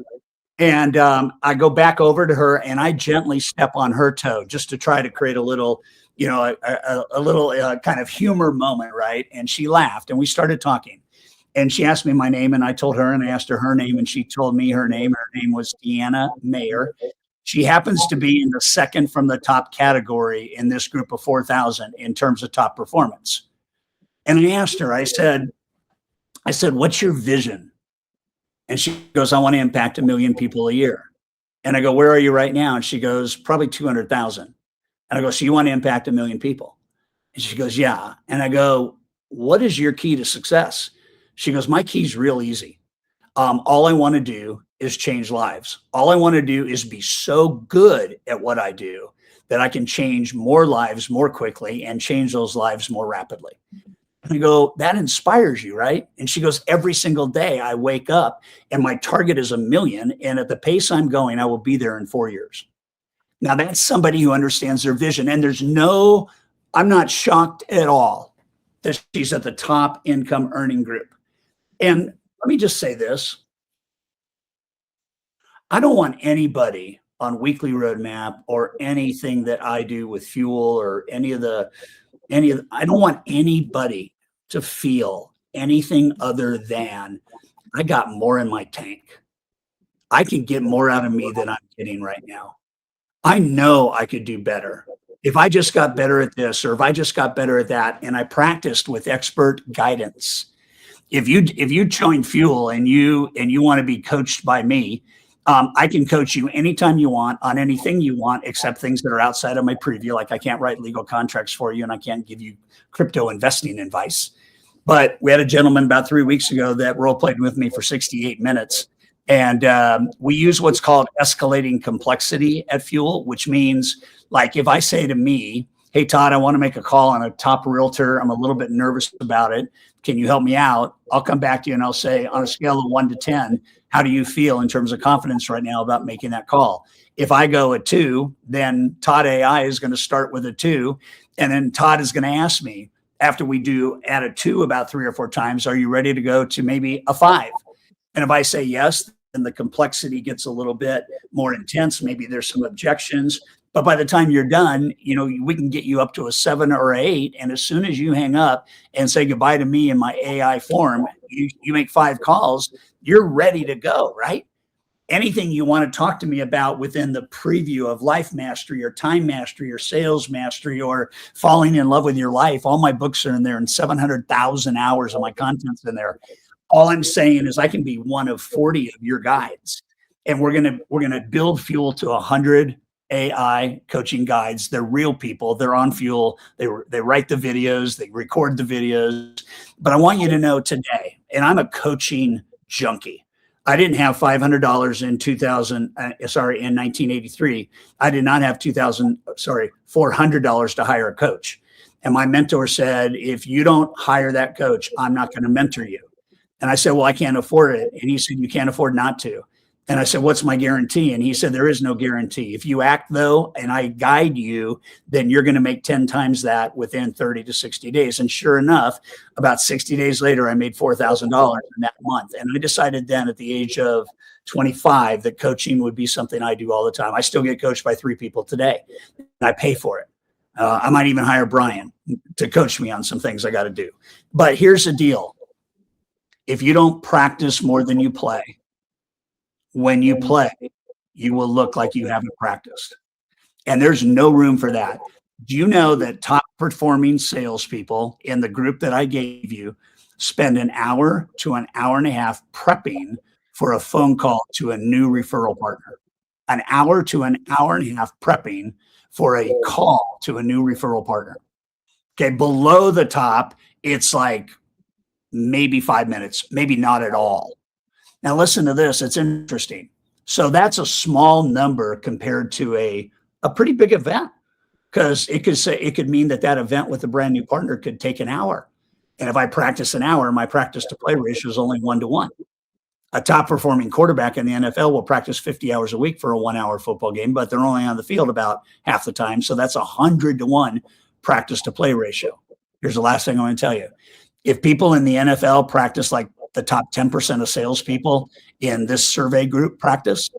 and I go back over to her, and I gently step on her toe just to try to create a little, a little kind of humor moment, right? And she laughed, and we started talking. And she asked me my name, and I told her, and I asked her her name, and she told me her name. Her name was Deanna Mayer. She happens to be in the second from the top category in this group of 4,000 in terms of top performance. And I asked her, I said, I said, what's your vision? And she goes, I want to impact 1 million people a year. And I go, where are you right now? And she goes, probably 200,000. And I go, so you want to impact 1 million people? And she goes, yeah. And I go, what is your key to success? She goes, my key's real easy. All I want to do is change lives. All I want to do is be so good at what I do that I can change more lives more quickly and change those lives more rapidly. And I go, that inspires you, right? And she goes, every single day I wake up and my target is 1 million. And at the pace I'm going, I will be there in 4 years. Now that's somebody who understands their vision. And I'm not shocked at all that she's at the top income earning group. And let me just say this. I don't want anybody on Weekly Roadmap or anything that I do with Fuel or I don't want anybody to feel anything other than I got more in my tank. I can get more out of me than I'm getting right now. I know I could do better. If I just got better at this, or if I just got better at that, and I practiced with expert guidance. If you join Fuel and you want to be coached by me, I can coach you anytime you want on anything you want, except things that are outside of my preview. Like I can't write legal contracts for you and I can't give you crypto investing advice. But we had a gentleman about 3 weeks ago that role played with me for 68 minutes. And we use what's called escalating complexity at Fuel, which means like if I say to me, hey, Todd, I want to make a call on a top realtor. I'm a little bit nervous about it. Can you help me out? I'll come back to you and I'll say on a scale of 1 to 10, how do you feel in terms of confidence right now about making that call? If I go a 2, then Todd AI is going to start with a 2. And then Todd is going to ask me after we do add a 2 about 3 or 4 times, are you ready to go to maybe a 5? And if I say yes, then the complexity gets a little bit more intense. Maybe there's some objections. But by the time you're done, we can get you up to a 7 or 8. And as soon as you hang up and say goodbye to me in my AI form, you make 5 calls, you're ready to go, right? Anything you want to talk to me about within the preview of life mastery or time mastery or sales mastery or falling in love with your life, all my books are in there and 700,000 hours of my content's in there. All I'm saying is I can be one of 40 of your guides. And we're gonna build Fuel to 100 AI coaching guides. They're real people. They're on Fuel. They write the videos. They record the videos. But I want you to know today, and I'm a coaching junkie. I didn't have $500 in 1983. I did not have $400 to hire a coach. And my mentor said, if you don't hire that coach, I'm not going to mentor you. And I said, well, I can't afford it. And he said, you can't afford not to. And I said, what's my guarantee? And he said, there is no guarantee. If you act though, and I guide you, then you're going to make 10 times that within 30 to 60 days. And sure enough, about 60 days later, I made $4,000 in that month. And I decided then at the age of 25 that coaching would be something I do all the time. I still get coached by 3 people today and I pay for it. I might even hire Brian to coach me on some things I got to do. But here's the deal. If you don't practice more than you play, when you play, you will look like you haven't practiced. And there's no room for that. Do you know that top performing salespeople in the group that I gave you spend an hour to an hour and a half prepping for a phone call to a new referral partner? An hour to an hour and a half prepping for a call to a new referral partner. Okay, below the top, it's like maybe 5 minutes, maybe not at all. Now listen to this, it's interesting. So that's a small number compared to a pretty big event, because it could mean that event with a brand new partner could take an hour. And if I practice an hour, my practice to play ratio is only 1 to 1. A top performing quarterback in the NFL will practice 50 hours a week for a 1 hour football game, but they're only on the field about half the time. So that's 100 to 1 practice to play ratio. Here's the last thing I want to tell you. If people in the NFL practice like the top 10% of salespeople in this survey group practice,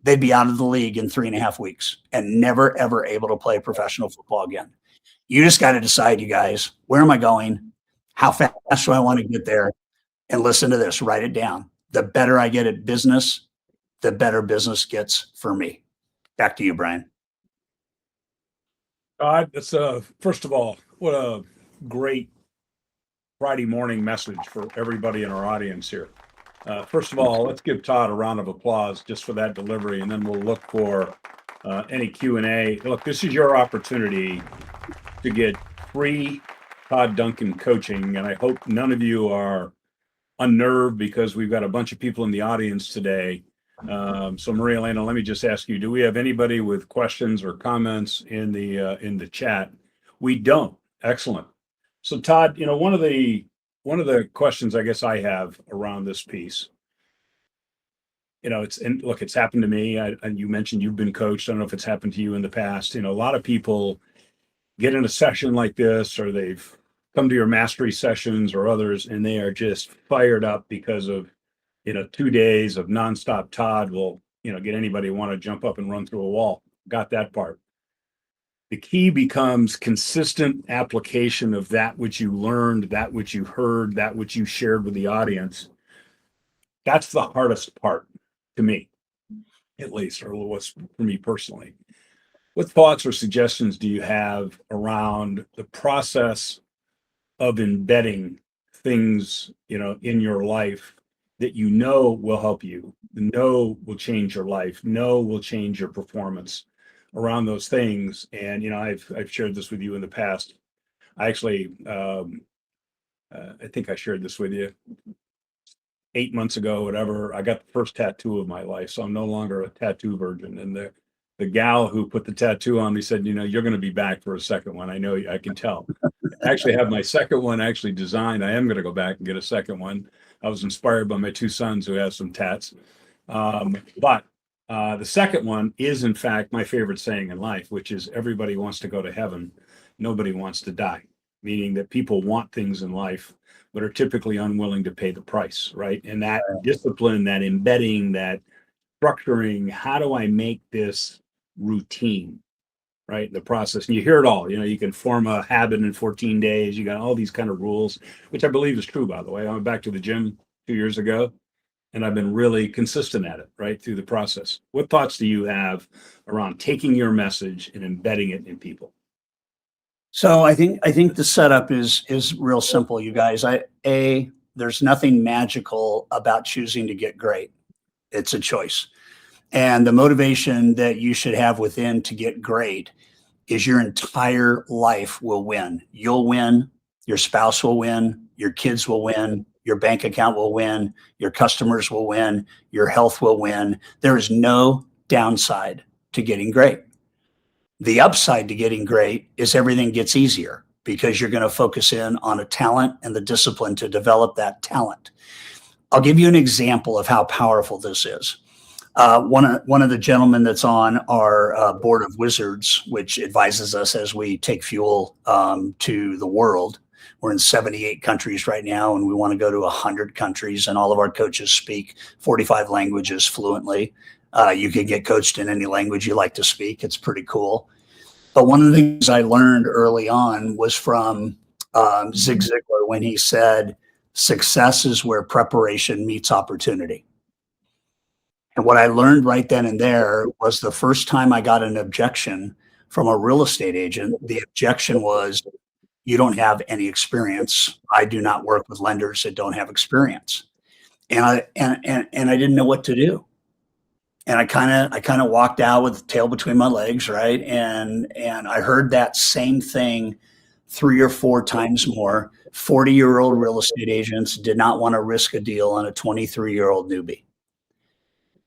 they'd be out of the league in 3.5 weeks and never, ever able to play professional football again. You just got to decide, you guys, where am I going? How fast do I want to get there? And listen to this, write it down. The better I get at business, the better business gets for me. Back to you, Brian. Todd, that's first of all, what a great Friday morning message for everybody in our audience here. First of all, let's give Todd a round of applause just for that delivery, and then we'll look for any Q&A. Look, this is your opportunity to get free Todd Duncan coaching, and I hope none of you are unnerved because we've got a bunch of people in the audience today. So Maria Elena, let me just ask you, do we have anybody with questions or comments in the chat? We don't. Excellent. So Todd, you know, one of the questions I guess I have around this piece, you know, it's happened to me. And you mentioned you've been coached. I don't know if it's happened to you in the past. You know, a lot of people get in a session like this, or they've come to your mastery sessions or others, and they are just fired up because of, you know, 2 days of nonstop Todd will, you know, get anybody want to jump up and run through a wall. Got that part. The key becomes consistent application of that which you learned, that which you heard, that which you shared with the audience. That's the hardest part to me, at least, or what's for me personally. What thoughts or suggestions do you have around the process of embedding things, you know, in your life that you know will help you, know will change your life, know will change your performance around those things? And, you know, I've shared this with you in the past. I actually, I think I shared this with you 8 months ago, whatever. I got the first tattoo of my life, so I'm no longer a tattoo virgin. And the gal who put the tattoo on me said, you know, you're going to be back for a second one. I know, I can tell. I actually have my second one actually designed. I am going to go back and get a second one. I was inspired by my two sons who have some tats. But the second one is, in fact, my favorite saying in life, which is everybody wants to go to heaven. Nobody wants to die, meaning that people want things in life, but are typically unwilling to pay the price, right? And that discipline, that embedding, that structuring, how do I make this routine, right? The process, and you hear it all. You know, you can form a habit in 14 days. You got all these kind of rules, which I believe is true, by the way. I went back to the gym 2 years ago, and I've been really consistent at it, right, through the process. What thoughts do you have around taking your message and embedding it in people? So I think the setup is real simple, you guys. There's nothing magical about choosing to get great. It's a choice. And the motivation that you should have within to get great is your entire life will win. You'll win, your spouse will win, your kids will win, your bank account will win, your customers will win, your health will win. There is no downside to getting great. The upside to getting great is everything gets easier because you're going to focus in on a talent and the discipline to develop that talent. I'll give you an example of how powerful this is. One of the gentlemen that's on our board of wizards, which advises us as we take fuel to the world. We're in 78 countries right now, and we want to go to 100 countries, and all of our coaches speak 45 languages fluently. You can get coached in any language you like to speak. It's pretty cool. But one of the things I learned early on was from Zig Ziglar when he said, success is where preparation meets opportunity. And what I learned right then and there was the first time I got an objection from a real estate agent, the objection was, you don't have any experience. I do not work with lenders that don't have experience. And I didn't know what to do. And I kind of walked out with the tail between my legs, right? And I heard that same thing 3 or 4 times more. 40-year-old real estate agents did not want to risk a deal on a 23-year-old newbie.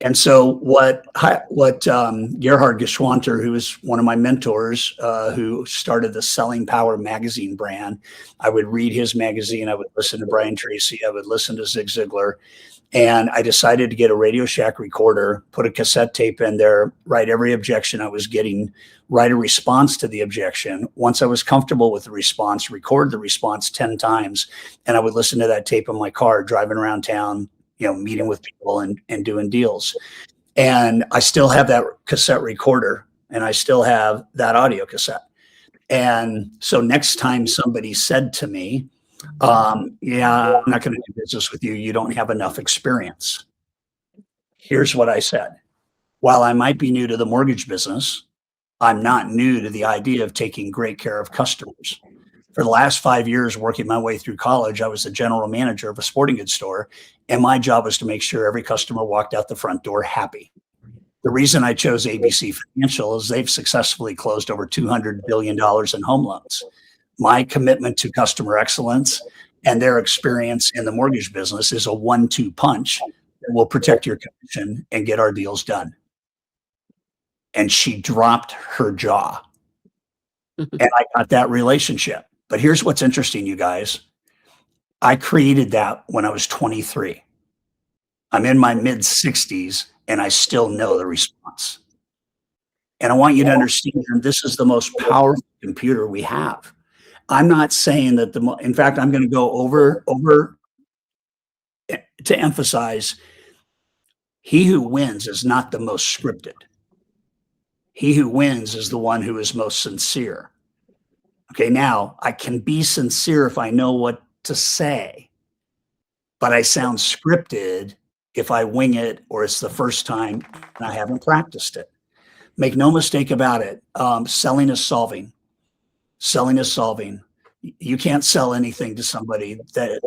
And so what Gerhard Geschwanter, who is one of my mentors, who started the Selling Power magazine brand, I would read his magazine. I would listen to Brian Tracy. I would listen to Zig Ziglar. And I decided to get a Radio Shack recorder, put a cassette tape in there, write every objection I was getting, write a response to the objection. Once I was comfortable with the response, record the response 10 times. And I would listen to that tape in my car, driving around town, you know, meeting with people and doing deals. And I still have that cassette recorder, and I still have that audio cassette. And so next time somebody said to me, yeah, I'm not going to do business with you. You don't have enough experience. Here's what I said. While I might be new to the mortgage business, I'm not new to the idea of taking great care of customers. For the last 5 years, working my way through college, I was the general manager of a sporting goods store. And my job was to make sure every customer walked out the front door happy. The reason I chose ABC Financial is they've successfully closed over $200 billion in home loans. My commitment to customer excellence and their experience in the mortgage business is a 1-2 punch that will protect your commission and get our deals done. And she dropped her jaw. And I got that relationship. But here's what's interesting, you guys. I created that when I was 23. I'm in my mid 60s and I still know the response. And I want you to understand this is the most powerful computer we have. I'm not saying that in fact, I'm going to go over to emphasize he who wins is not the most scripted. He who wins is the one who is most sincere. Okay, now I can be sincere if I know what to say, but I sound scripted if I wing it or it's the first time and I haven't practiced it. Make no mistake about it. Selling is solving. Selling is solving. You can't sell anything to somebody that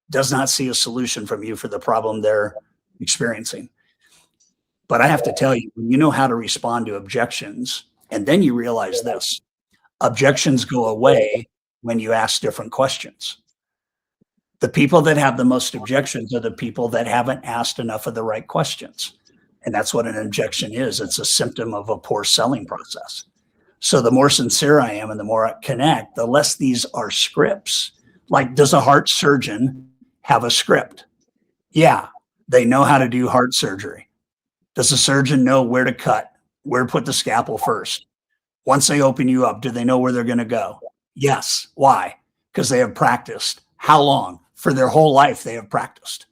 does not see a solution from you for the problem they're experiencing. But I have to tell you, when you know how to respond to objections, and then you realize this, objections go away when you ask different questions. The people that have the most objections are the people that haven't asked enough of the right questions. And that's what an objection is. It's a symptom of a poor selling process. So the more sincere I am and the more I connect, the less these are scripts. Like, does a heart surgeon have a script? Yeah, they know how to do heart surgery. Does the surgeon know where to cut, where to put the scalpel first? Once they open you up, do they know where they're going to go? Yes. Why? Because they have practiced. How long? For their whole life, they have practiced.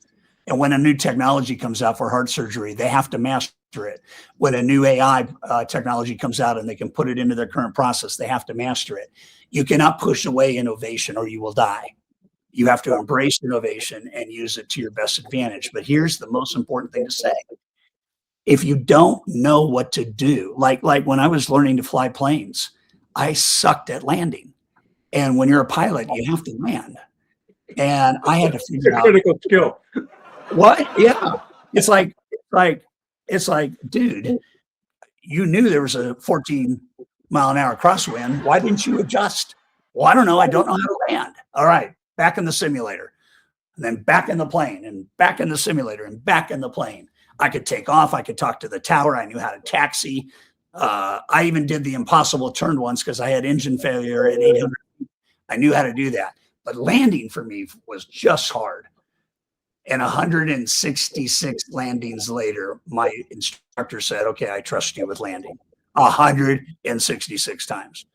And when a new technology comes out for heart surgery, they have to master it. When a new AI technology comes out and they can put it into their current process, they have to master it. You cannot push away innovation or you will die. You have to embrace innovation and use it to your best advantage. But here's the most important thing to say. If you don't know what to do, like when I was learning to fly planes, I sucked at landing. And when you're a pilot, you have to land. And I had to figure out critical skill. What? Yeah. It's like, dude, you knew there was a 14-mile-an-hour crosswind. Why didn't you adjust? Well, I don't know. I don't know how to land. All right. Back in the simulator, and then back in the plane, and back in the simulator, and back in the plane. I could take off. I could talk to the tower. I knew how to taxi. I even did the impossible turn once because I had engine failure at 800. I knew how to do that. But landing for me was just hard. And 166 landings later, my instructor said, okay, I trust you with landing. 166 times.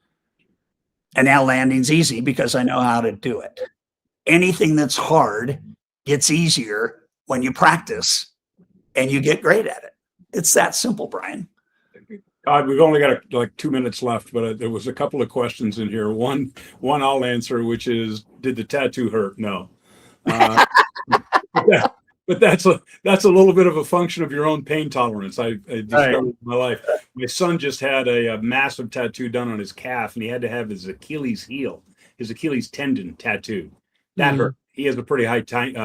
And now landing's easy because I know how to do it. Anything that's hard gets easier when you practice and you get great at it. It's that simple, Brian. Todd, we've only got like 2 minutes left, but there was a couple of questions in here. One I'll answer, which is, did the tattoo hurt? No. But that's a little bit of a function of your own pain tolerance. I discovered in my life. My son just had a massive tattoo done on his calf, and he had to have his Achilles heel, his Achilles tendon tattoo. That hurt. He has a pretty high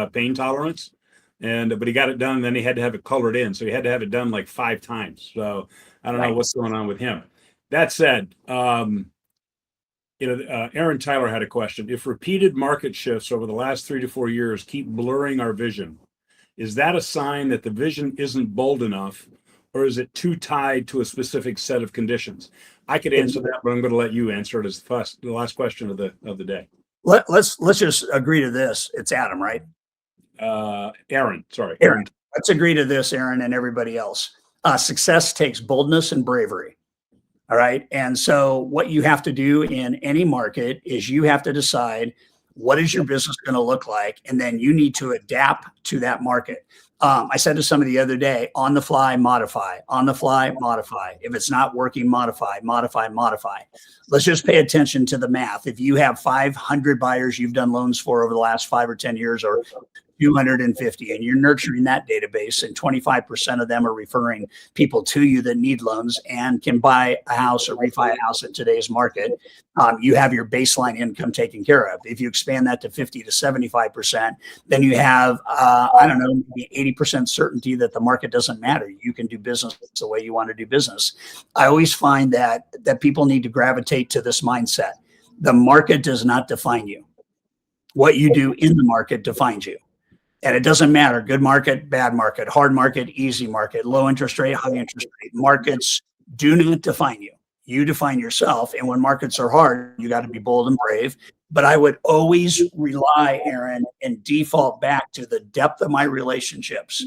pain tolerance, but he got it done. And then he had to have it colored in, so he had to have it done like 5 times. So I don't know what's going on with him. That said, Aaron Tyler had a question. If repeated market shifts over the last 3 to 4 years keep blurring our vision, is that a sign that the vision isn't bold enough, or is it too tied to a specific set of conditions? I could answer that, but I'm going to let you answer it as the last question of the day. Let's just agree to this. It's Adam, right? Aaron, sorry. Aaron. Let's agree to this, Aaron, and everybody else. Success takes boldness and bravery. All right. And so what you have to do in any market is you have to decide, what is your business going to look like? And then you need to adapt to that market. I said to somebody the other day, on the fly, modify, on the fly, modify. If it's not working, modify, modify, modify. Let's just pay attention to the math. If you have 500 buyers you've done loans for over the last 5 or 10 years, or 250, and you're nurturing that database, and 25% of them are referring people to you that need loans and can buy a house or refi a house in today's market, you have your baseline income taken care of. If you expand that to 50 to 75%, then you have, I don't know, maybe 80% certainty that the market doesn't matter. You can do business the way you want to do business. I always find that people need to gravitate to this mindset. The market does not define you. What you do in the market defines you. And it doesn't matter, good market, bad market, hard market, easy market, low interest rate, high interest rate. Markets do not define you. You define yourself. And when markets are hard, you got to be bold and brave. But I would always rely, Aaron, and default back to the depth of my relationships,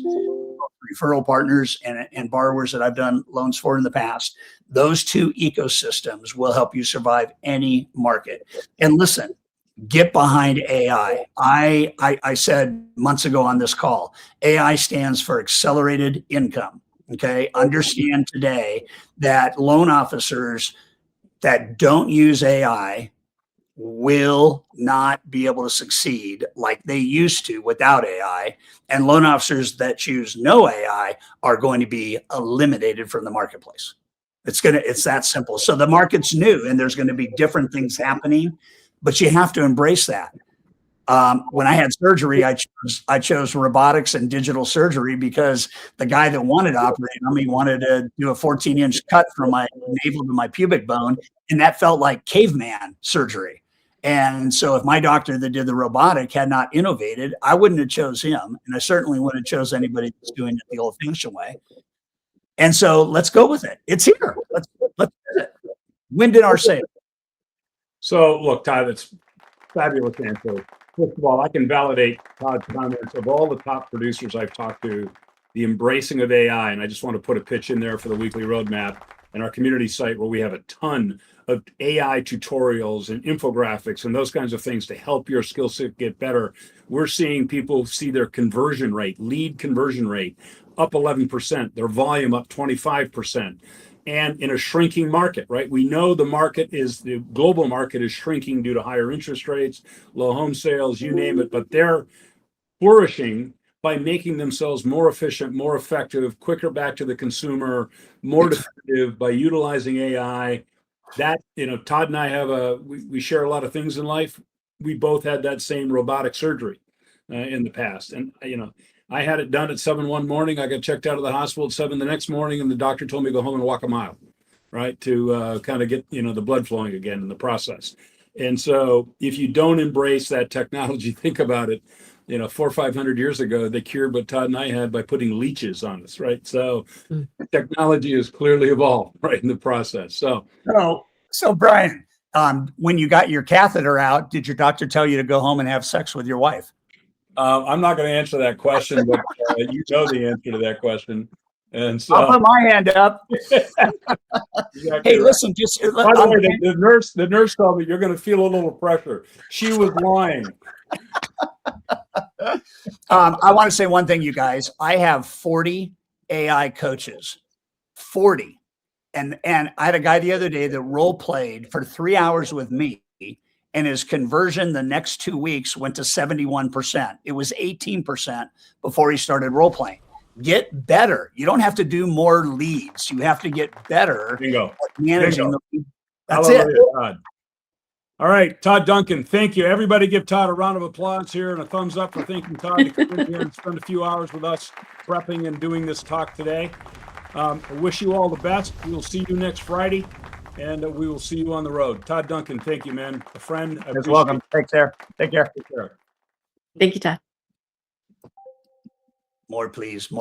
referral partners and borrowers that I've done loans for in the past. Those two ecosystems will help you survive any market. And listen, get behind AI. I said months ago on this call, AI stands for accelerated income. Okay. Understand today that loan officers that don't use AI will not be able to succeed like they used to without AI. And loan officers that choose no AI are going to be eliminated from the marketplace. It's that simple. So the market's new and there's going to be different things happening, but you have to embrace that. When I had surgery, I chose robotics and digital surgery because the guy that wanted to operate on me wanted to do a 14-inch cut from my navel to my pubic bone. And that felt like caveman surgery. And so if my doctor that did the robotic had not innovated, I wouldn't have chose him. And I certainly wouldn't have chose anybody that's doing it the old fashioned way. And so let's go with it. It's here. Let's do it. Wind in our sail. So look, Todd, that's fabulous answer. First of all, I can validate Todd's comments. Of all the top producers I've talked to, the embracing of AI, and I just want to put a pitch in there for the Weekly Roadmap and our community site where we have a ton of AI tutorials and infographics and those kinds of things to help your skill set get better. We're seeing people see their conversion rate, lead conversion rate, up 11%, their volume up 25%. And in a shrinking market, right? We know the global market is shrinking due to higher interest rates, low home sales, you name it, but they're flourishing by making themselves more efficient, more effective, quicker back to the consumer, more definitive by utilizing AI. That, Todd and I we share a lot of things in life. We both had that same robotic surgery in the past. And, I had it done at 7 one morning. I got checked out of the hospital at 7 the next morning, and the doctor told me to go home and walk a mile, right, to kind of get the blood flowing again in the process. And so, if you don't embrace that technology, think about it. 400 or 500 years ago, they cured what Todd and I had by putting leeches on us, right? So, technology has clearly evolved, right, in the process. So Brian, when you got your catheter out, did your doctor tell you to go home and have sex with your wife? I'm not going to answer that question, but you know the answer to that question. And so I'll put my hand up. Exactly Hey, right. Listen, by the way, the nurse told me you're going to feel a little pressure. She was lying. I want to say one thing, you guys. I have 40 AI coaches, 40. And I had a guy the other day that role played for 3 hours with me. And his conversion the next 2 weeks went to 71%. It was 18% before he started role playing. Get better. You don't have to do more leads. You have to get better Bingo. at managing the leads. That's Hallelujah, it. Todd. All right, Todd Duncan, thank you. Everybody give Todd a round of applause here and a thumbs up for thanking Todd to come in here and spend a few hours with us prepping and doing this talk today. I wish you all the best. We'll see you next Friday. And we will see you on the road. Todd Duncan, thank you, man. A friend. You're welcome. Take care. Take care. Take care. Thank you, Todd. More, please. More.